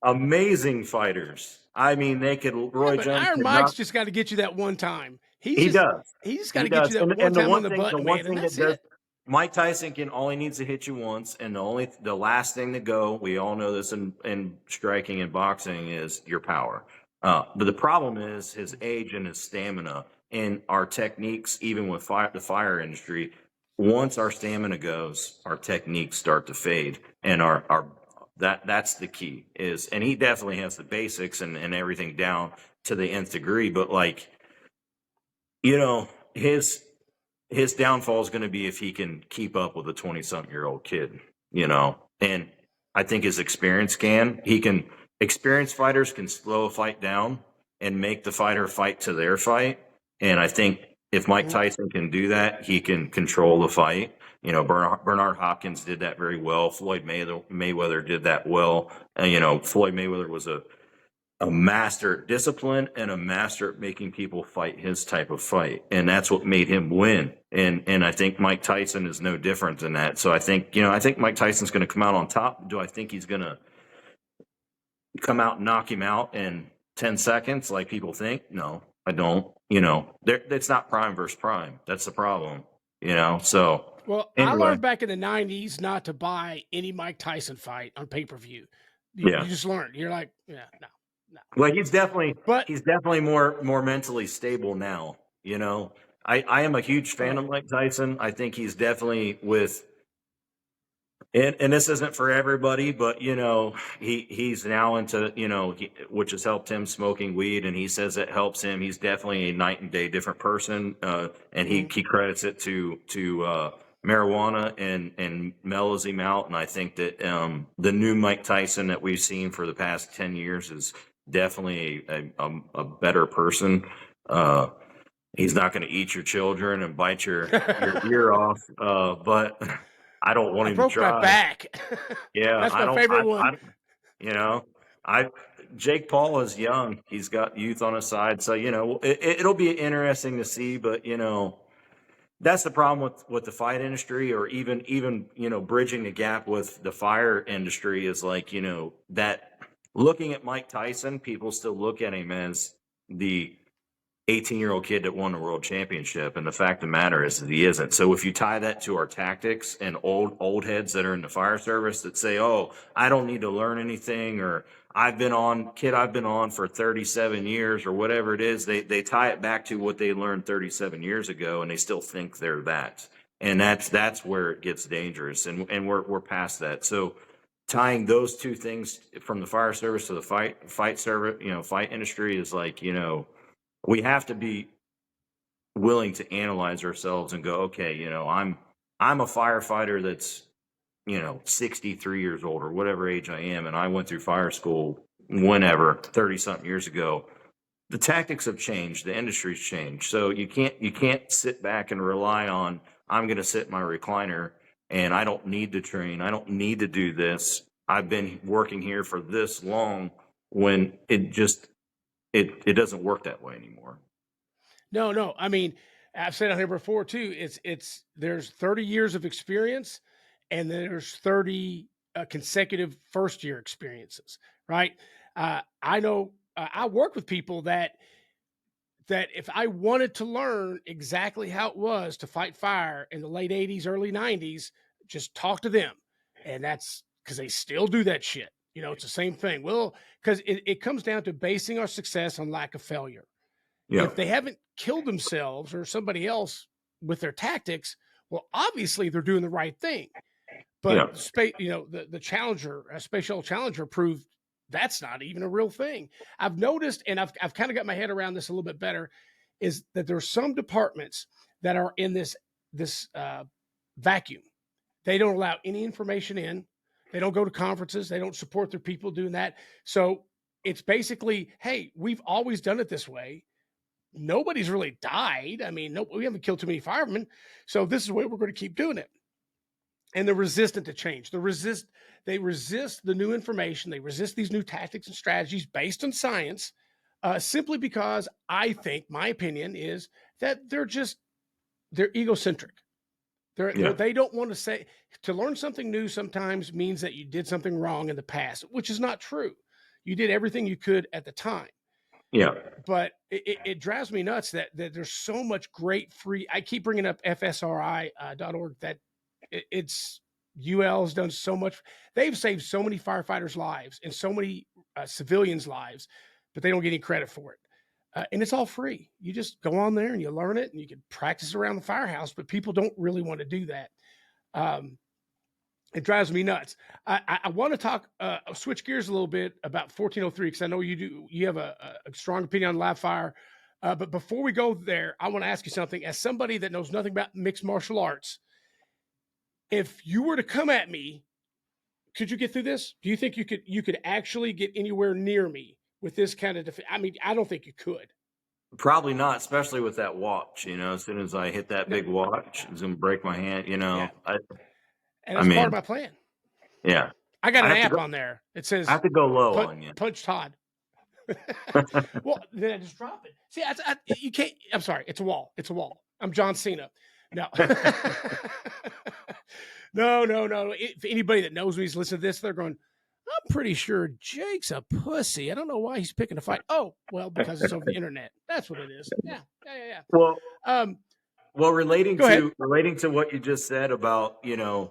amazing fighters. I mean, they could. Roy Jones. Iron Mike's just got to get you that one time. He does. He's just got to get you that one time on the button, man, and that's it. Mike Tyson all he needs to hit you once, and the last thing to go, we all know this in striking and boxing, is your power. But the problem is his age and his stamina and our techniques, even with the fire industry. Once our stamina goes, our techniques start to fade, and our That's the key is, and he definitely has the basics and everything down to the nth degree. But like, his downfall is going to be if he can keep up with a 20-something-year-old kid, and I think his experience experienced fighters can slow a fight down and make the fighter fight to their fight. And I think if Mike Tyson can do that, he can control the fight. Bernard Hopkins did that very well. Floyd Mayweather did that well. Floyd Mayweather was a master at discipline and a master at making people fight his type of fight. And that's what made him win. And I think Mike Tyson is no different than that. So I think Mike Tyson's going to come out on top. Do I think he's going to come out and knock him out in 10 seconds like people think? No, I don't. It's not prime versus prime. That's the problem, so. Well, anyway. I learned back in the 90s not to buy any Mike Tyson fight on pay-per-view. You just learned. You're like, yeah, no. No. Well, he's definitely more mentally stable now. I am a huge fan of Mike Tyson. I think he's definitely and this isn't for everybody, but he's now into which has helped him smoking weed, and he says it helps him. He's definitely a night and day different person, and he credits it to marijuana and mellows him out. And I think that the new Mike Tyson that we've seen for the past 10 years is definitely a better person. He's not going to eat your children and bite your ear off, but I don't want him to try. I broke my back. Yeah, that's my favorite one. Jake Paul is young. He's got youth on his side, so it'll be interesting to see. But that's the problem with the fight industry, or even bridging the gap with the fire industry is like that. Looking at Mike Tyson, people still look at him as the 18-year-old kid that won the world championship. And the fact of the matter is that he isn't. So if you tie that to our tactics and old heads that are in the fire service that say, oh, I don't need to learn anything, or I've been on for 37 years or whatever it is, they tie it back to what they learned 37 years ago, and they still think they're that. And that's where it gets dangerous. And we're past that. So tying those two things from the fire service to the fight service, fight industry is like, we have to be willing to analyze ourselves and go, okay, I'm a firefighter that's, 63 years old or whatever age I am. And I went through fire school whenever 30 something years ago. The tactics have changed. The industry's changed. So you can't sit back and rely on, I'm going to sit in my recliner and I don't need to train. I don't need to do this. I've been working here for this long, when it doesn't work that way anymore. No. I mean, I've said on here before too, there's 30 years of experience and there's 30 consecutive first year experiences, right? I know I work with people that if I wanted to learn exactly how it was to fight fire in the late 80s, early 90s, just talk to them. And that's because they still do that shit. It's the same thing. Well, because it comes down to basing our success on lack of failure. Yeah. If they haven't killed themselves or somebody else with their tactics, well, obviously they're doing the right thing. But the Challenger, a Space Shuttle Challenger, proved that's not even a real thing. I've noticed, and I've kind of got my head around this a little bit better, is that there's some departments that are in this vacuum. They don't allow any information in. They don't go to conferences. They don't support their people doing that. So it's basically, hey, we've always done it this way. Nobody's really died. I mean, we haven't killed too many firemen. So this is the way we're going to keep doing it. And they're resistant to change. They resist the new information. They resist these new tactics and strategies based on science, simply because I think, my opinion is that they're egocentric. They don't want to say, to learn something new sometimes means that you did something wrong in the past, which is not true. You did everything you could at the time. Yeah. But it drives me nuts that there's so much great free. I keep bringing up FSRI.org that it's UL's done so much. They've saved so many firefighters' lives and so many civilians' lives, but they don't get any credit for it. And it's all free. You just go on there and you learn it and you can practice around the firehouse, but people don't really want to do that. It drives me nuts. I want to talk, switch gears a little bit about 1403 because I know you have a strong opinion on live fire. But before we go there, I want to ask you something. As somebody that knows nothing about mixed martial arts, if you were to come at me, could you get through this? Do you think you could actually get anywhere near me with this kind of I mean, I don't think you could. Probably not, especially with that watch. As soon as I hit that No, big watch, it's gonna break my hand. yeah, I, and I that's part of mean, my plan. yeah, I got I an have to app go. on there. It I says have to go low punch, on you. punch Todd. Well, then I just drop it. See, you can't. I'm sorry. It's a wall. It's a wall. I'm John Cena. No, no. If anybody that knows me is listening to this, they're going, I'm pretty sure Jake's a pussy. I don't know why he's picking a fight. Oh, well, because it's over the internet. That's what it is. Yeah. Well, Um, relating go ahead. to what you just said about the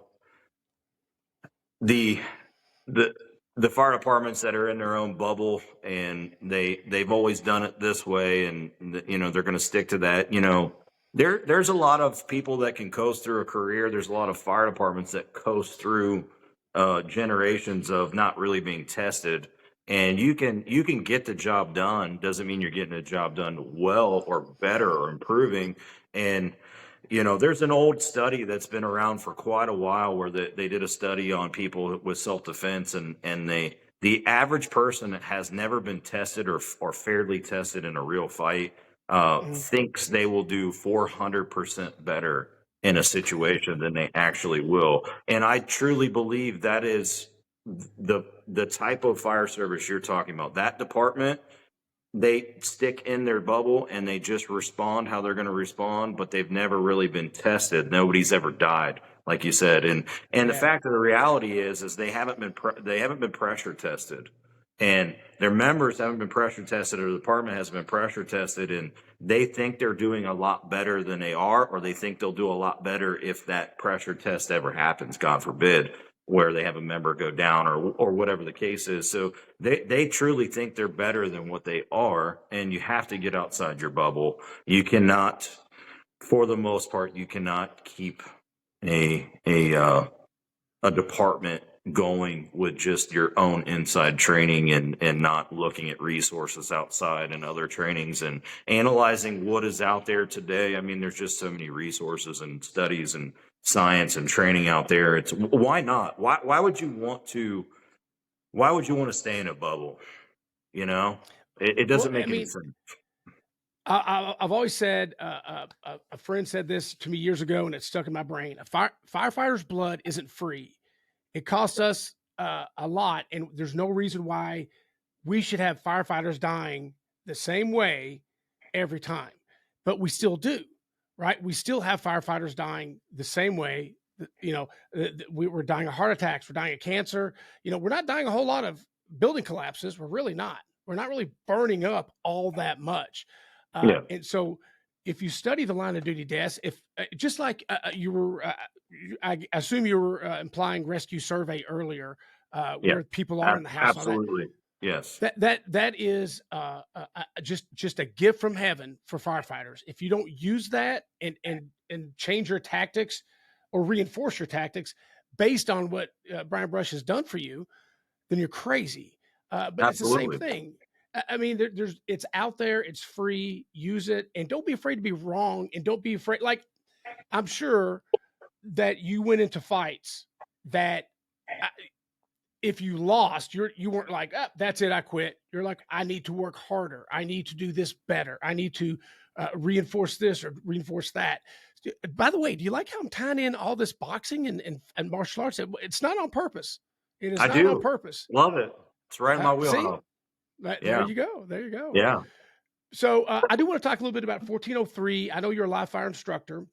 the the fire departments that are in their own bubble, and they've always done it this way, and they're going to stick to that. There's a lot of people that can coast through a career. There's a lot of fire departments that coast through generations of not really being tested, and you can get the job done. Doesn't mean you're getting the job done well or better or improving. And there's an old study that's been around for quite a while where they did a study on people with self-defense, and the average person that has never been tested or fairly tested in a real fight thinks they will do 400% better in a situation than they actually will. And I truly believe that is the type of fire service you're talking about. That department, they stick in their bubble and they just respond how they're going to respond, but they've never really been tested. Nobody's ever died, like you said. And the fact of the reality is they haven't been pressure tested, and their members haven't been pressure tested, or the department hasn't been pressure tested, and they think they're doing a lot better than they are, or they think they'll do a lot better if that pressure test ever happens, God forbid, where they have a member go down or whatever the case is. So they truly think they're better than what they are, and you have to get outside your bubble. You cannot, for the most part, you cannot keep a department going with just your own inside training and not looking at resources outside and other trainings and analyzing what is out there today. I mean, there's just so many resources and studies and science and training out there. It's why not? Why would you want to stay in a bubble? It doesn't make any sense. I've always said, a friend said this to me years ago, and it stuck in my brain. Firefighter's blood isn't free. It costs us a lot, and there's no reason why we should have firefighters dying the same way every time, but we still do, right? We still have firefighters dying the same way. We're dying of heart attacks. We're dying of cancer. We're not dying a whole lot of building collapses. We're really not. We're not really burning up all that much. And so if you study the line of duty deaths, if just like you were, I assume you were implying rescue survey earlier, where people are in the house. Absolutely. Yes. That is just a gift from heaven for firefighters. If you don't use that and change your tactics or reinforce your tactics based on what Brian Brush has done for you, then you're crazy. But Absolutely. It's the same thing. I mean, it's out there, it's free, use it, and don't be afraid to be wrong, and don't be afraid. Like, I'm sure that you went into fights that if you lost, you weren't like, oh, that's it, I quit. You're like, I need to work harder. I need to do this better. I need to reinforce this or reinforce that. By the way, do you like how I'm tying in all this boxing and martial arts? It's not on purpose. It is not on purpose. Love it. It's right in my wheelhouse. There you go. There you go. Yeah. So I do want to talk a little bit about 1403. I know you're a live fire instructor.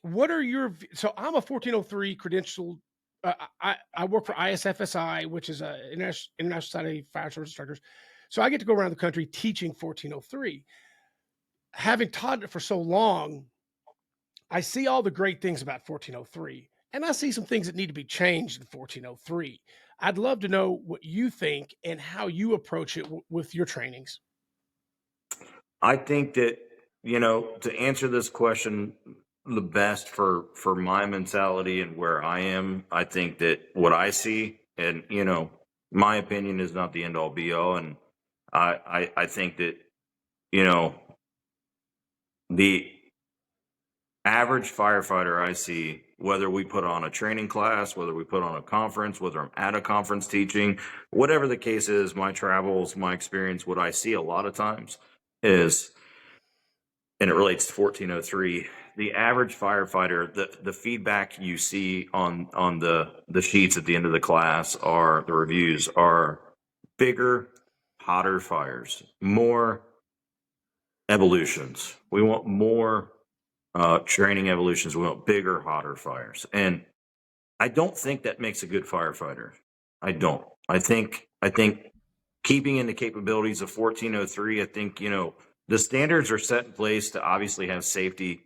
What are your, so I'm a 1403 credentialed, I work for ISFSI, which is a International Society of Fire Service Instructors. So I get to go around the country teaching 1403. Having taught it for so long, I see all the great things about 1403, and I see some things that need to be changed in 1403. I'd love to know what you think and how you approach it with your trainings. I think that, to answer this question, the best for my mentality and where I am. I think that what I see, and my opinion is not the end all be all, and I think that the average firefighter I see, whether we put on a training class, whether we put on a conference, whether I'm at a conference teaching, whatever the case is, my travels, my experience, what I see a lot of times is, and it relates to 1403, the average firefighter, the feedback you see on the sheets at the end of the class, are the reviews, are bigger, hotter fires, more evolutions. We want more training evolutions. We want bigger, hotter fires. And I don't think that makes a good firefighter. I don't. I think keeping in the capabilities of 1403, I think, the standards are set in place to obviously have safety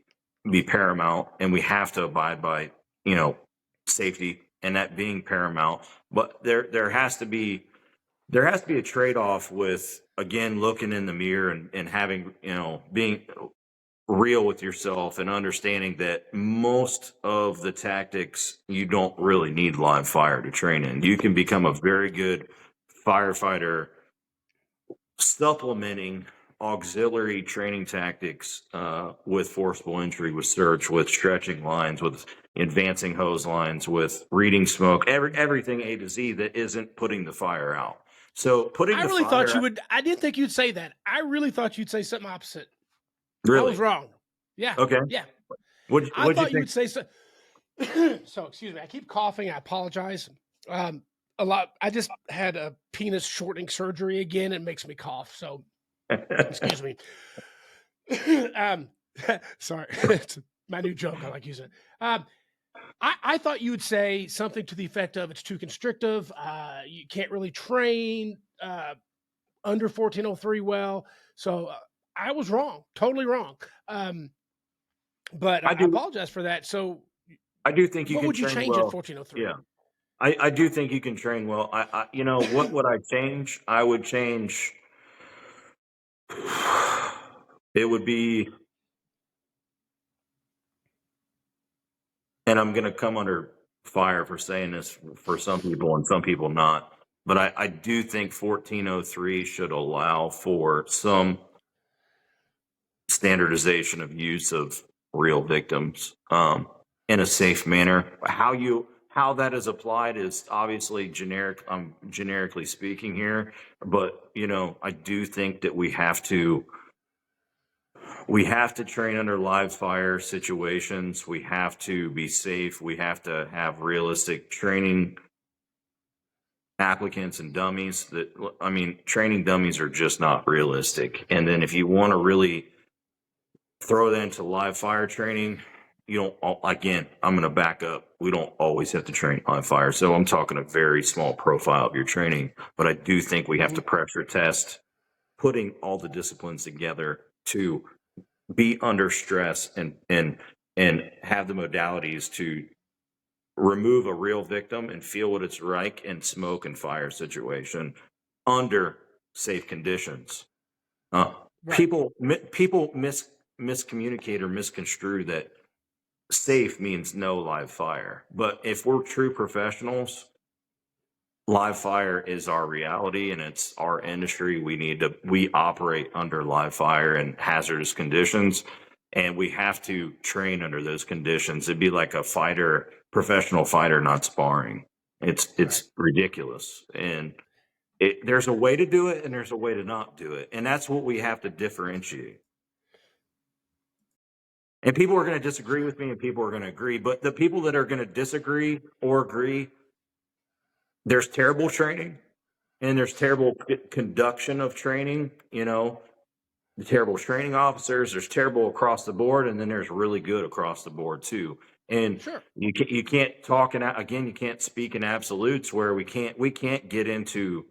be paramount, and we have to abide by, safety and that being paramount. But there has to be a trade-off with, again, looking in the mirror and having, being real with yourself and understanding that most of the tactics you don't really need live fire to train in. You can become a very good firefighter supplementing auxiliary training tactics with forcible entry, with search, with stretching lines, with advancing hose lines, with reading smoke, everything A to Z that isn't putting the fire out. So putting I the really fire thought you would. I didn't think you'd say that. I really thought you'd say something opposite. really? I was wrong. Yeah. Okay. Yeah. What'd I you thought you think? would say so. So, excuse me. I keep coughing. I apologize. A lot. I just had a penis shortening surgery again. It makes me cough. So, excuse me. Sorry. It's my new joke. I like using it. I thought you would say something to the effect of it's too constrictive. You can't really train under 1403 well. So I was wrong, totally wrong. But I I do. apologize for that. So I do think you what can would you train change in well. 1403? Yeah, I do think you can train well. What would I change? I would change. It would be, and I'm going to come under fire for saying this for some people and some people not, but I do think 1403 should allow for some standardization of use of real victims in a safe manner. How that is applied is obviously generic. I'm generically speaking here, but I do think that we have to train under live fire situations. We have to be safe. We have to have realistic training applicants and dummies. Training dummies are just not realistic. And then if you want to really throw that into live fire training, again, I'm going to back up. We don't always have to train live fire. So I'm talking a very small profile of your training, but I do think we have to pressure test, putting all the disciplines together to be under stress and have the modalities to remove a real victim and feel what it's like in smoke and fire situation under safe conditions. Right. People miscommunicate or misconstrue that safe means no live fire. But if we're true professionals, live fire is our reality and it's our industry. We operate under live fire and hazardous conditions, and we have to train under those conditions. It'd be like a professional fighter not sparring. It's ridiculous. And there's a way to do it and there's a way to not do it. And that's what we have to differentiate. And people are going to disagree with me and people are going to agree. But the people that are going to disagree or agree, there's terrible training and there's terrible conduction of training, the terrible training officers, there's terrible across the board, and then there's really good across the board too. And Sure. you can't talk you can't speak in absolutes where we can't get into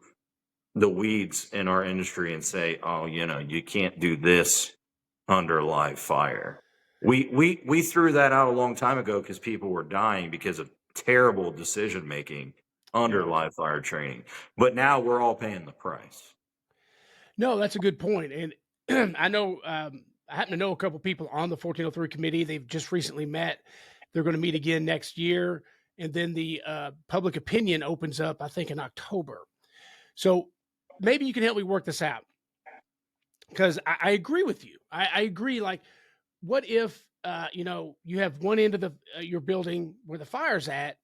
the weeds in our industry and say, oh, you can't do this under live fire. We threw that out a long time ago because people were dying because of terrible decision making under live fire training. But now we're all paying the price. No, that's a good point. And I know happen to know a couple people on the 1403 committee. They've just recently met. They're going to meet again next year. And then the public opinion opens up, I think, in October. So maybe you can help me work this out. Because I agree with you. I agree. Like, what if, you have one end of your building where the fire's at,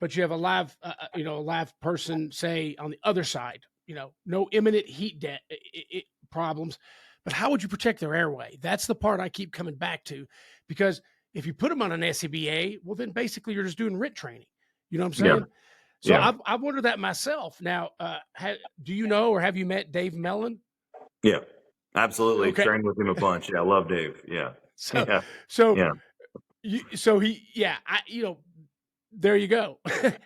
but you have a live person, say, on the other side, no imminent heat problems. But how would you protect their airway? That's the part I keep coming back to, because if you put them on an SCBA, well, then basically you're just doing RIT training. You know what I'm saying? Yeah. So Yeah. I've wondered that myself. Now, do you know, or have you met Dave Mellon? Yeah. Absolutely. Okay. Trained with him a bunch. Yeah. I love Dave. Yeah. So, Yeah. so, Yeah. there you go.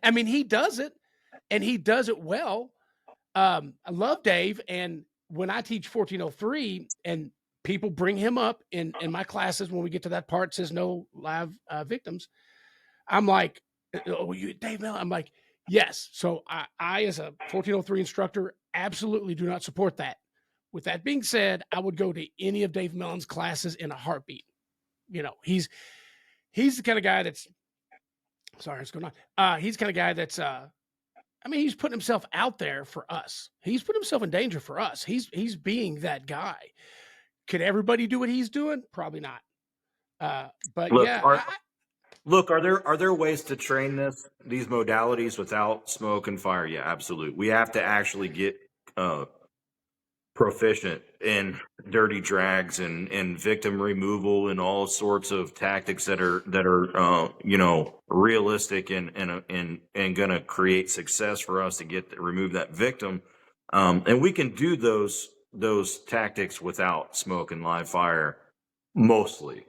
I mean, he does it, and he does it well. I love Dave. And when I teach 1403 and people bring him up in my classes, when we get to that part, says no live victims, I'm like, oh, you Dave Mellon? I'm like, yes. So I, as a 1403 instructor, absolutely do not support that. With that being said, I would go to any of Dave Mellon's classes in a heartbeat. He's the kind of guy that's, sorry, what's going on? He's the kind of guy that's, he's putting himself out there for us. He's putting himself in danger for us. He's being that guy. Could everybody do what he's doing? Probably not. But Look, yeah. are there ways to train these modalities without smoke and fire? Yeah, absolutely. We have to actually get proficient in dirty drags and victim removal and all sorts of tactics that are realistic and going to create success for us to remove that victim. And we can do those tactics without smoke and live fire mostly,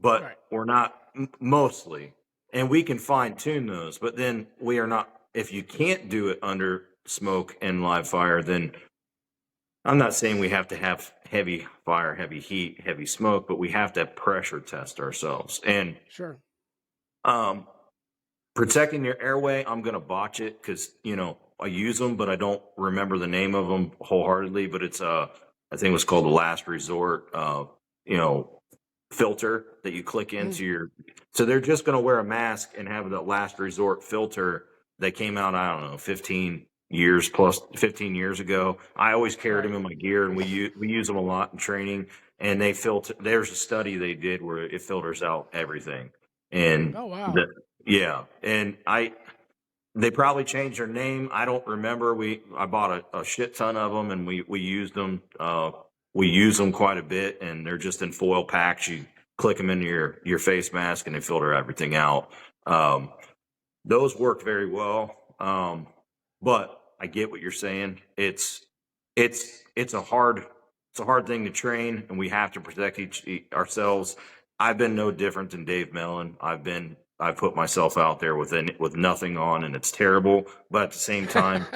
but Right. we're not mostly, and we can fine tune those, but then we are not, if you can't do it under smoke and live fire, then I'm not saying we have to have heavy fire, heavy heat, heavy smoke, but we have to pressure test ourselves. And Sure. Protecting your airway, I'm going to botch it because, I use them, but I don't remember the name of them wholeheartedly. But it's, I think it was called the last resort, filter that you click into so they're just going to wear a mask and have the last resort filter that came out, I don't know, 15 years ago. I always carried them in my gear, and we use them a lot in training. And they filter. There's a study they did where it filters out everything. And Oh, wow. and they probably changed their name. I don't remember. I bought a shit ton of them, and we used them. We use them quite a bit, and they're just in foil packs. You click them into your face mask, and they filter everything out. Those work very well. But I get what you're saying. It's a hard thing to train, and we have to protect ourselves. I've been no different than Dave Mellon. I've put myself out there with nothing on, and it's terrible. But at the same time,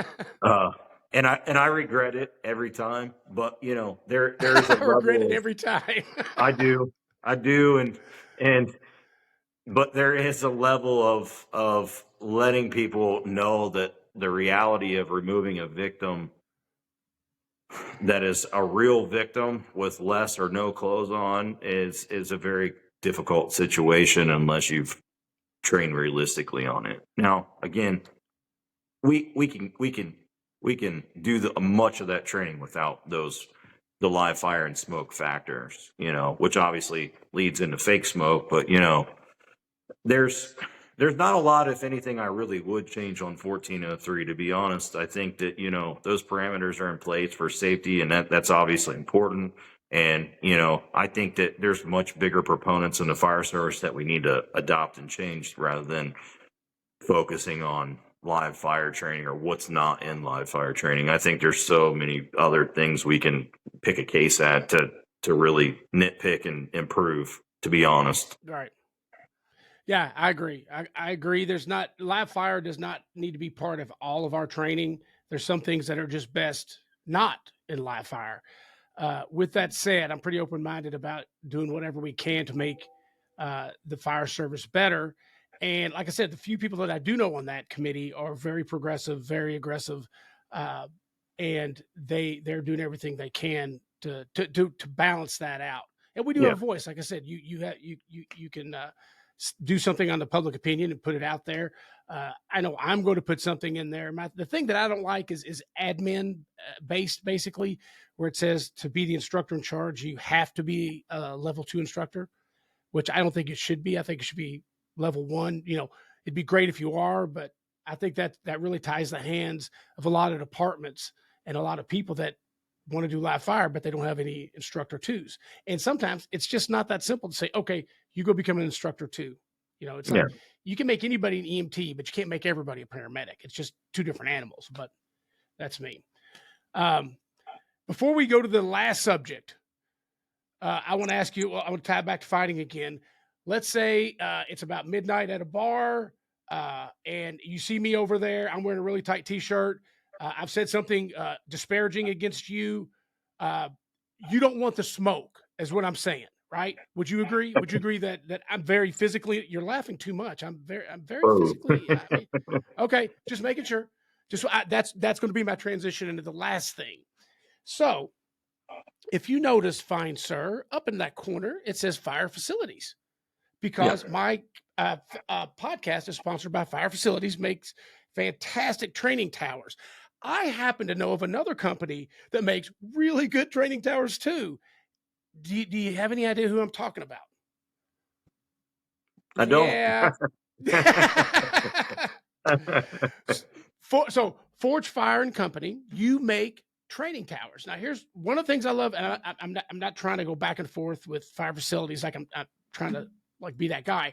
and I regret it every time. But there is a level. I regret it every time. I do, but there is a level of letting people know that the reality of removing a victim that is a real victim with less or no clothes on is a very difficult situation unless you've trained realistically on it. Now, again, we can do much of that training without the live fire and smoke factors, which obviously leads into fake smoke, but there's not a lot, if anything, I really would change on 1403, to be honest. I think that, those parameters are in place for safety, and that's obviously important. And, I think that there's much bigger proponents in the fire service that we need to adopt and change rather than focusing on live fire training or what's not in live fire training. I think there's so many other things we can pick a case at to really nitpick and improve, to be honest. Right. Yeah, I agree. I agree. Live fire does not need to be part of all of our training. There's some things that are just best not in live fire. With that said, I'm pretty open-minded about doing whatever we can to make the fire service better. And like I said, the few people that I do know on that committee are very progressive, very aggressive, and they're doing everything they can to balance that out. And we do have a voice. Like I said, you can do something on the public opinion and put it out there. I know I'm going to put something in there. The thing that I don't like is admin based, basically, where it says to be the instructor in charge, you have to be a level 2 instructor, which I don't think it should be. I think it should be level 1. It'd be great if you are, but I think that really ties the hands of a lot of departments and a lot of people that want to do live fire, but they don't have any instructor 2s. And sometimes it's just not that simple to say, okay, you go become an instructor 2. It's like you can make anybody an EMT, but you can't make everybody a paramedic. It's just 2 different animals, but that's me. Before we go to the last subject, I want to ask you, I want to tie back to fighting again. Let's say it's about midnight at a bar, and you see me over there. I'm wearing a really tight t-shirt. I've said something disparaging against you. You don't want the smoke, is what I'm saying, right? Would you agree? Would you agree that I'm very physically? You're laughing too much. I'm very physically. Okay, just making sure. That's going to be my transition into the last thing. So, if you notice, fine sir, up in that corner it says Fire Facilities, because my podcast is sponsored by Fire Facilities, makes fantastic training towers. I happen to know of another company that makes really good training towers too. Do you have any idea who I'm talking about? I don't. Yeah. So Forge Fire and Company, you make training towers. Now, here's one of the things I love, and I'm not trying to go back and forth with Fire Facilities like I'm trying to like be that guy.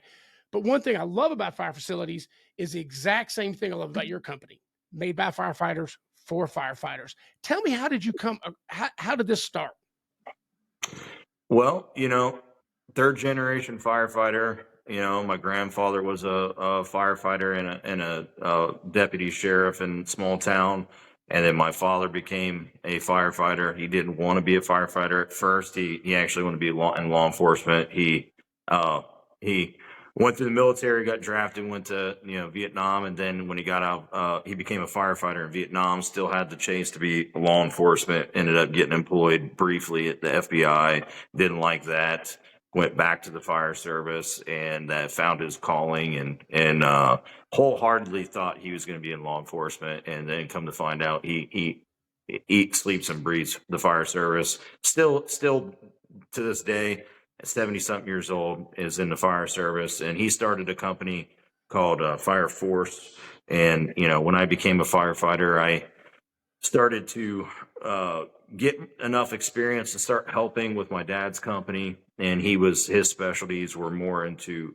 But one thing I love about Fire Facilities is the exact same thing I love about your company. Made by firefighters for firefighters. Tell me, how did you come? How did this start? Well, 3rd generation firefighter. My grandfather was a firefighter and a deputy sheriff in a small town. And then my father became a firefighter. He didn't want to be a firefighter at first. He actually wanted to be in law enforcement. He went through the military, got drafted, went to Vietnam, and then when he got out, he became a firefighter in Vietnam. Still had the chase to be law enforcement. Ended up getting employed briefly at the FBI. Didn't like that. Went back to the fire service and found his calling and wholeheartedly thought he was going to be in law enforcement. And then come to find out, he eats, sleeps, and breathes the fire service. Still to this day, 70-something years old, is in the fire service, and he started a company called Fire Force. And when I became a firefighter, I started to get enough experience to start helping with my dad's company. And his specialties were more into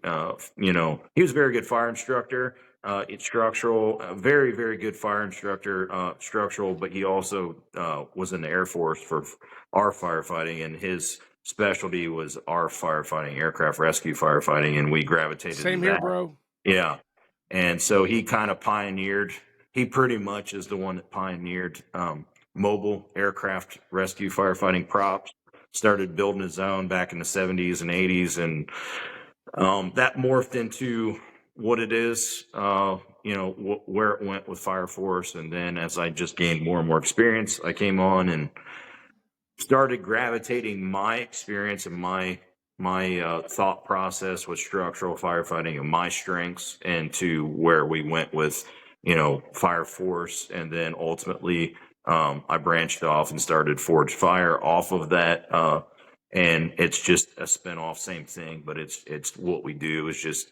he was a very good fire instructor, structural, very, very good fire instructor, structural, but he also was in the Air Force for our firefighting, and his specialty was our firefighting, aircraft rescue firefighting, and we gravitated Same to here, that. bro. Yeah. And so he kind of pioneered, he pretty much is the one that pioneered mobile aircraft rescue firefighting props. Started building his own back in the 70s and 80s, and that morphed into what it is, where it went with Fire Force. And then as I just gained more and more experience, I came on and started gravitating my experience and my thought process with structural firefighting and my strengths into where we went with, Fire Force. And then ultimately, I branched off and started Forge Fire off of that. And it's just a spinoff, same thing, but it's what we do is just,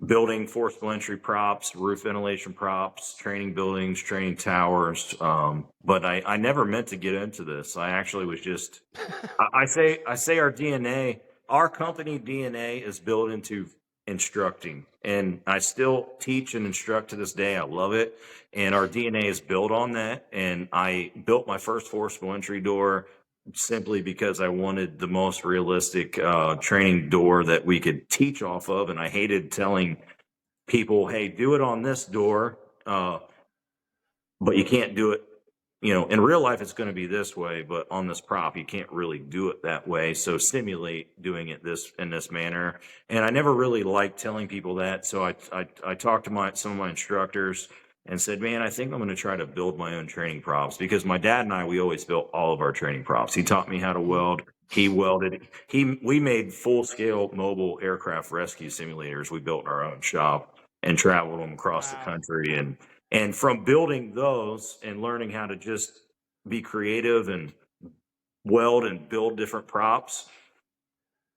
building forcible entry props, roof ventilation props, training buildings, training towers. But I never meant to get into this. I actually was just, I say our DNA, our company DNA is built into instructing, and I still teach and instruct to this day. I love it. And our DNA is built on that. And I built my first forcible entry door simply because I wanted the most realistic training door that we could teach off of. And I hated telling people, hey, do it on this door, but you can't do it. In real life, it's going to be this way, but on this prop, you can't really do it that way. So simulate doing it in this manner. And I never really liked telling people that. So I talked to some of my instructors, and said, man, I think I'm going to try to build my own training props, because my dad and I, we always built all of our training props. He taught me how to weld. He welded. We made full scale mobile aircraft rescue simulators. We built in our own shop and traveled them across the country. And from building those and learning how to just be creative and weld and build different props,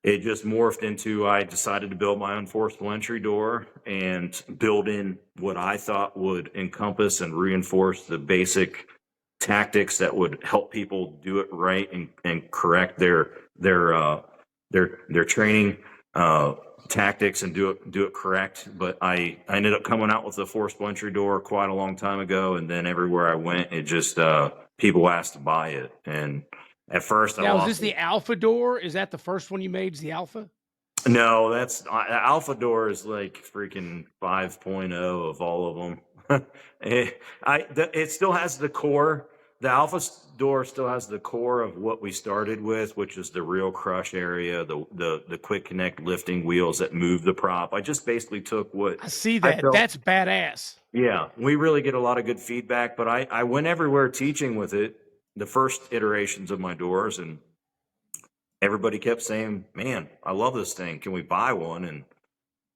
it just morphed into, I decided to build my own forcible entry door and build in what I thought would encompass and reinforce the basic tactics that would help people do it right and correct their training tactics and do it correct. But I ended up coming out with the forcible entry door quite a long time ago, and then everywhere I went, it just people asked to buy it. And at first, now, is this the Alpha door? Is that the first one you made? Is the Alpha? No, that's Alpha door is like freaking 5.0 of all of them. It still has the core. The Alpha door still has the core of what we started with, which is the real crush area, the quick connect lifting wheels that move the prop. I just basically took what I see that. That's badass. Yeah, we really get a lot of good feedback, but I went everywhere teaching with it, the first iterations of my doors, and everybody kept saying, man, I love this thing. Can we buy one? And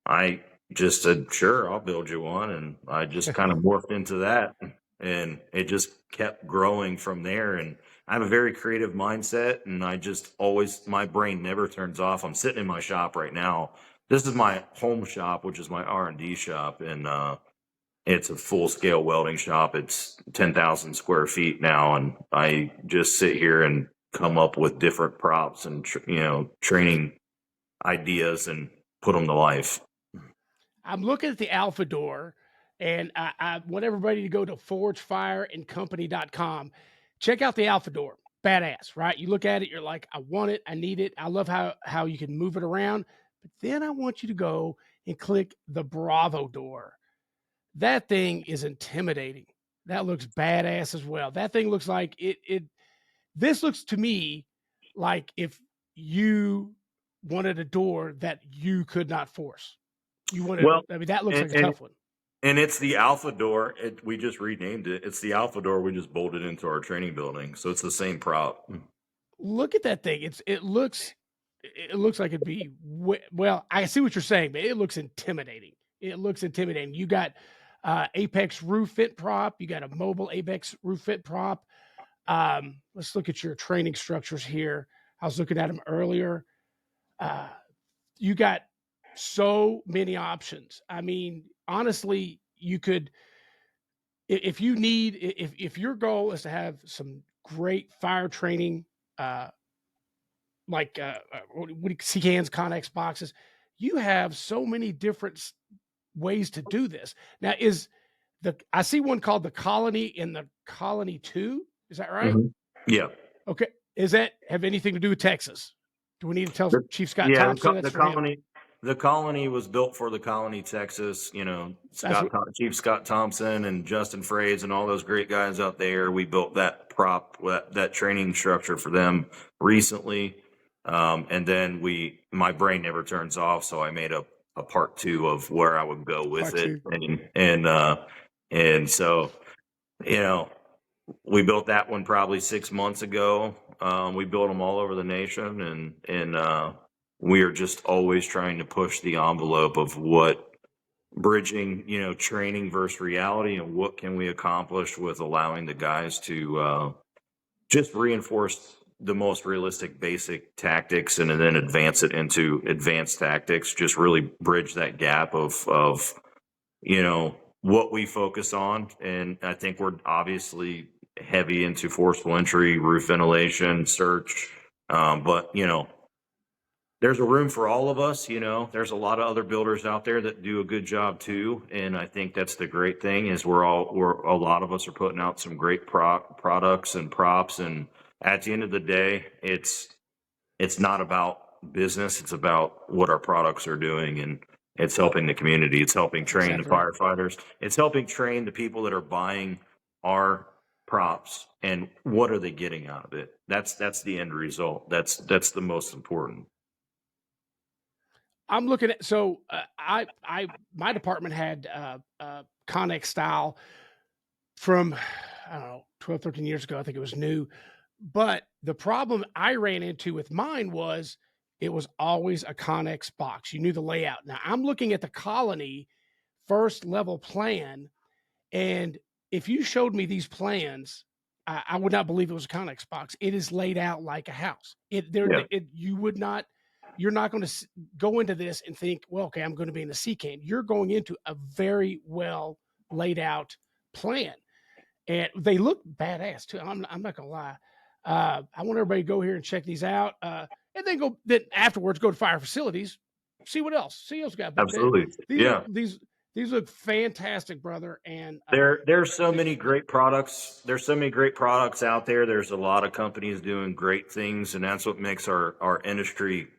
I just said, sure, I'll build you one. And I just kind of morphed into that, and it just kept growing from there. And I have a very creative mindset, and I just always, my brain never turns off. I'm sitting in my shop right now. This is my home shop, which is my R&D shop. And, it's a full scale welding shop. It's 10,000 square feet now. And I just sit here and come up with different props and, training ideas and put them to life. I'm looking at the Alpha door, and I want everybody to go to forgefireandcompany.com. Check out the Alpha door. Badass, right? You look at it, you're like, I want it. I need it. I love how you can move it around. But then I want you to go and click the Bravo door. That thing is intimidating. That looks badass as well. That thing looks like this looks to me like if you wanted a door that you could not force. You wanted, that looks like a tough one. And it's the Alpha door. We just renamed it. It's the Alpha door. We just bolted into our training building. So it's the same prop. Look at that thing. It looks like it'd be, well, I see what you're saying, but it looks intimidating. It looks intimidating. You got Apex roof fit prop. You got a mobile Apex roof fit prop. Let's look at your training structures here. I was looking at them earlier. You got so many options. I mean, honestly, you could, if your goal is to have some great fire training, like CCANs, Connex boxes, you have so many different ways to do this. Now, I see one called the Colony and the Colony 2. Is that right? Mm-hmm. Yeah. Okay. Does that have anything to do with Texas? Do we need to tell Chief Scott Thompson? The Colony was built for the Colony, Texas. Chief Scott Thompson and Justin Fraze and all those great guys out there. We built that prop, that training structure for them recently. And then my brain never turns off. So I made a part 2 of where I would go with it. And so, we built that one probably 6 months ago. We built them all over the nation, and we are just always trying to push the envelope of what bridging, training versus reality, and what can we accomplish with allowing the guys to just reinforce the most realistic basic tactics and then advance it into advanced tactics, just really bridge that gap of what we focus on. And I think we're obviously heavy into forcible entry, roof ventilation, search. But there's a room for all of us. There's a lot of other builders out there that do a good job too. And I think that's the great thing is a lot of us are putting out some great products and props. And at the end of the day, it's not about business. It's about what our products are doing, and it's helping the community. It's helping train the firefighters. It's helping train the people that are buying our props, and what are they getting out of it? That's the end result. That's the most important. I'm looking at, my department had Connex style from, I don't know, 12, 13 years ago. I think it was new. But the problem I ran into with mine was it was always a Connex box. You knew the layout. Now I'm looking at the Colony first level plan, and if you showed me these plans, I would not believe it was a Connex box. It is laid out like a house. You would not, you're not going to go into this and think, well, okay, I'm going to be in the C-cam. You're going into a very well laid out plan, and they look badass too. I'm not going to lie. I want everybody to go here and check these out, and then afterwards go to Fire Facilities, see what else got. But Absolutely. these look fantastic, brother. And there's so many great products. There's so many great products out there. There's a lot of companies doing great things, and that's what makes our industry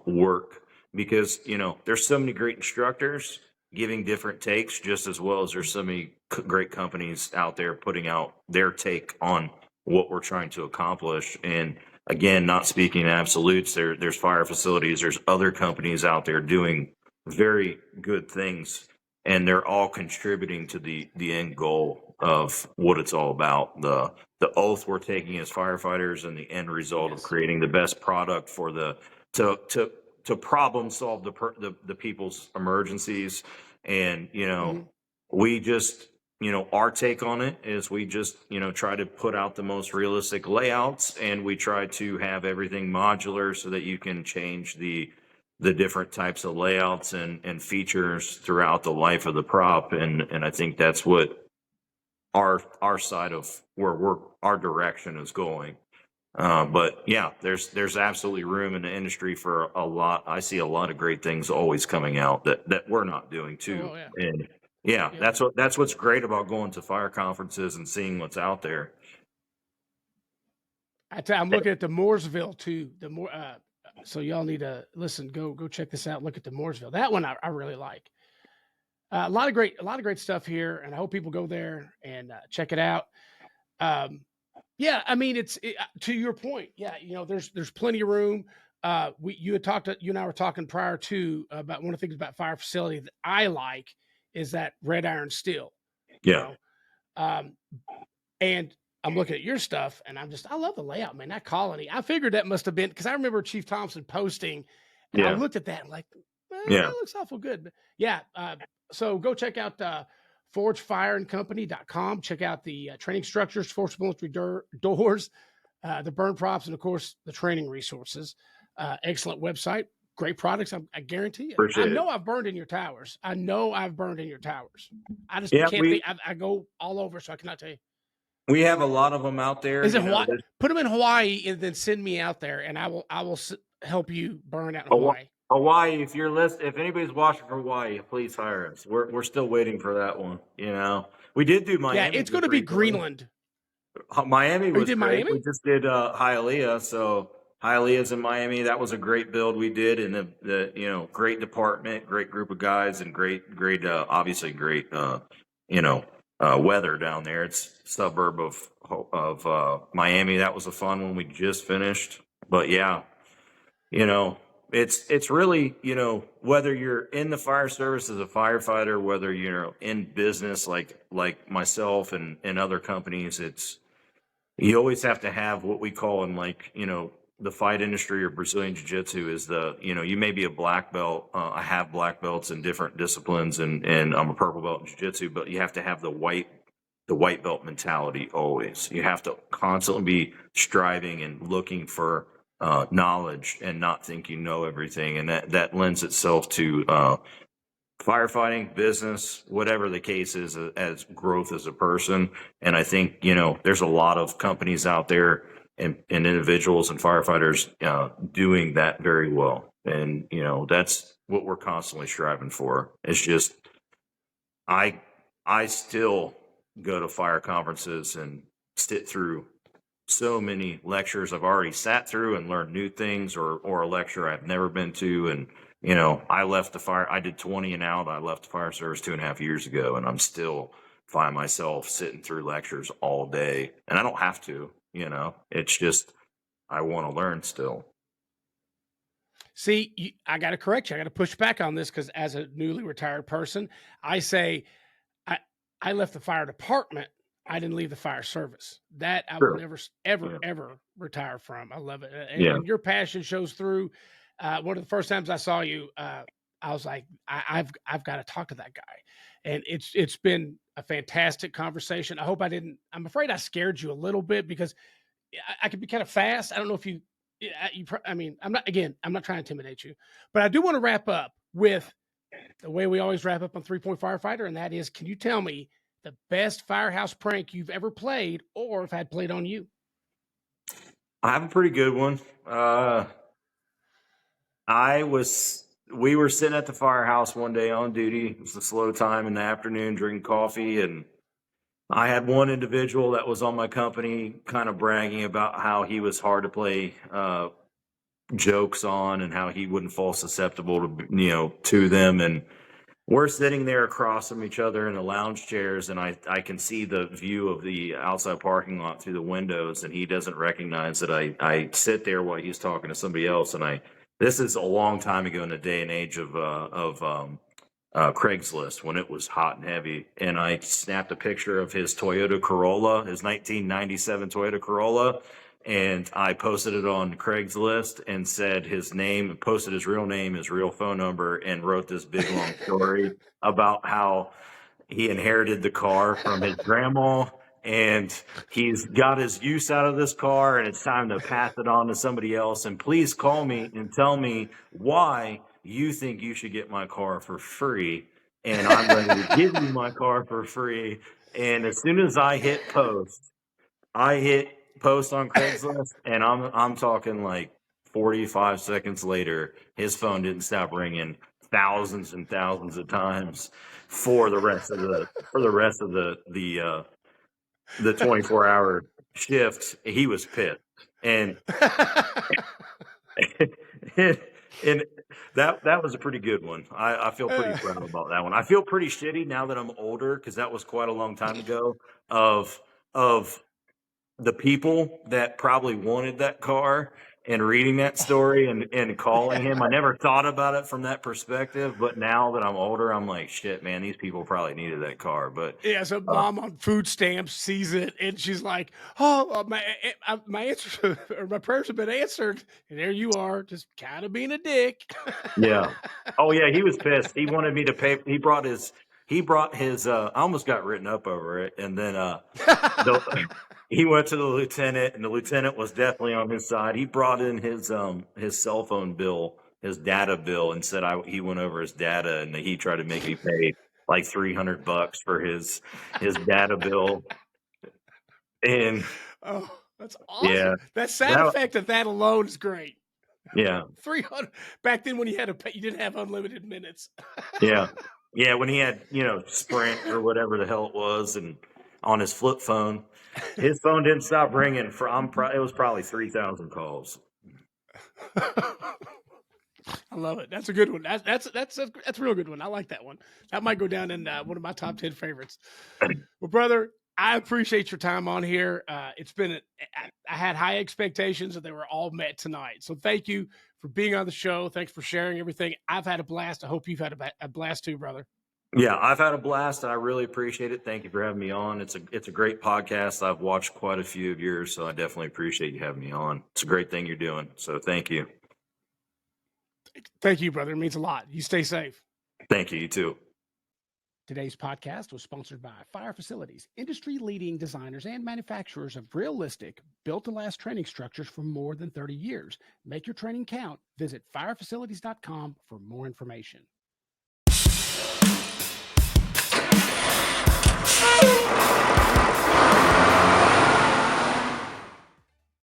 work, because there's so many great instructors giving different takes, just as well as there's so many great companies out there putting out their take on what we're trying to accomplish. And again, not speaking in absolutes, there's Fire Facilities, there's other companies out there doing very good things, and they're all contributing to the end goal of what it's all about. The oath we're taking as firefighters, and the end result of creating the best product for to problem solve the people's emergencies. And we just our take on it is we just try to put out the most realistic layouts, and we try to have everything modular so that you can change the different types of layouts and features throughout the life of the prop. And I think that's what our side of where our direction is going. But yeah, there's absolutely room in the industry for a lot. I see a lot of great things always coming out that we're not doing too. Oh, yeah. And that's what's great about going to fire conferences and seeing what's out there. I'm looking at the Mooresville too. So y'all need to listen. Go check this out. Look at the Mooresville. That one I really like. A lot of great stuff here, and I hope people go there and check it out. Yeah, I mean, to your point. Yeah, there's plenty of room. You and I were talking prior to about one of the things about Fire Facility that I like is that red iron steel. Yeah. And I'm looking at your stuff, and I love the layout, man. That Colony, I figured that must have been, because I remember Chief Thompson posting, and I looked at that and like, that looks awful good. But yeah, so go check out forgefireandcompany.com. Check out the training structures, Forcible Entry doors, the burn props, and of course the training resources. Excellent website, great products. I guarantee you. Appreciate it. I've burned in your towers. I just can't think. I go all over, so I cannot tell you. We have a lot of them out there. Is it Hawaii? Put them in Hawaii and then send me out there, and I will help you burn out in Hawaii. Hawaii, if anybody's watching from Hawaii, please hire us. We're still waiting for that one. We did do Miami. Yeah, it's going to be Greenland. Miami was great. Miami? We just did Hialeah. So Hialeah's in Miami. That was a great build we did, and the great department, great group of guys, and great obviously great weather down there. It's a suburb of Miami. That was a fun one we just finished. But yeah, it's really, whether you're in the fire service as a firefighter, whether you're in business like myself and other companies, you always have to have what we call in the fight industry or Brazilian jiu-jitsu is you may be a black belt. I have black belts in different disciplines, and I'm a purple belt in jiu-jitsu, but you have to have the white belt mentality always. You have to constantly be striving and looking for knowledge and not think you know everything. And that lends itself to firefighting, business, whatever the case is, as growth as a person. And I think, there's a lot of companies out there and individuals and firefighters doing that very well. And, that's what we're constantly striving for. It's just, I still go to fire conferences and sit through so many lectures I've already sat through and learned new things, or a lecture I've never been to. And, I did 20 and out. I left the fire service 2.5 years ago, and I'm still find myself sitting through lectures all day. And I don't have to, it's just, I want to learn still. See, I got to correct you. I got to push back on this, because as a newly retired person, I say I left the fire department I didn't leave the fire service. That I will Sure. never, ever, Yeah. ever retire from. I love it. Yeah. And your passion shows through. One of the first times I saw you, I was like, I've got to talk to that guy. And it's been a fantastic conversation. I'm afraid I scared you a little bit because I could be kind of fast. I don't know if I mean, I'm not trying to intimidate you, but I do want to wrap up with the way we always wrap up on 3-Point Firefighter. And that is, can you tell me the best firehouse prank you've ever played or have had played on you? I have a pretty good one. We were sitting at the firehouse one day on duty. It was a slow time in the afternoon, drinking coffee, and I had one individual that was on my company kind of bragging about how he was hard to play jokes on and how he wouldn't fall susceptible to them. And we're sitting there across from each other in the lounge chairs, and I can see the view of the outside parking lot through the windows, and he doesn't recognize that I sit there while he's talking to somebody else. And this is a long time ago in the day and age of Craigslist when it was hot and heavy. And I snapped a picture of his Toyota Corolla, his 1997 Toyota Corolla, and I posted it on Craigslist and said his name, posted his real name, his real phone number, and wrote this big long story about how he inherited the car from his grandma and he's got his use out of this car and it's time to pass it on to somebody else. And please call me and tell me why you think you should get my car for free. And I'm going to give you my car for free. And as soon as I hit post on Craigslist, and I'm talking like 45 seconds later, his phone didn't stop ringing thousands and thousands of times for the rest of the 24-hour shift. He was pissed, and and that was a pretty good one. I feel pretty proud about that one. I feel pretty shitty now that I'm older because that was quite a long time ago. Of the people that probably wanted that car and reading that story and calling him. I never thought about it from that perspective, but now that I'm older, I'm like, shit, man, these people probably needed that car. But yeah, so mom on food stamps sees it and she's like, "Oh, my answer or my prayers have been answered." And there you are, just kind of being a dick. yeah. Oh yeah, he was pissed. He wanted me to pay. He brought his I almost got written up over it. And then he went to the lieutenant, and the lieutenant was definitely on his side. He brought in his cell phone bill, his data bill, and said he went over his data, and he tried to make me pay like $300 for his data bill. And oh, that's awesome. yeah, that sound effect of that alone is great. Yeah. 300 back then when you had to pay, you didn't have unlimited minutes. Yeah. Yeah, when he had, Sprint or whatever the hell it was, and on his flip phone, his phone didn't stop ringing for it was probably 3,000 calls. I love it. That's a good one. That's a real good one. I like that one. That might go down in one of my top 10 favorites. Well, brother, I appreciate your time on here. It's been I had high expectations and they were all met tonight. So thank you for being on the show. Thanks for sharing everything. I've had a blast. I hope you've had a blast too, brother. Yeah, I've had a blast and I really appreciate it. Thank you for having me on. It's a great podcast. I've watched quite a few of yours, so I definitely appreciate you having me on. It's a great thing you're doing. So thank you. Thank you, brother. It means a lot. You stay safe. Thank you. You too. Today's podcast was sponsored by Fire Facilities, industry-leading designers and manufacturers of realistic, built-to-last training structures for more than 30 years. Make your training count. Visit firefacilities.com for more information.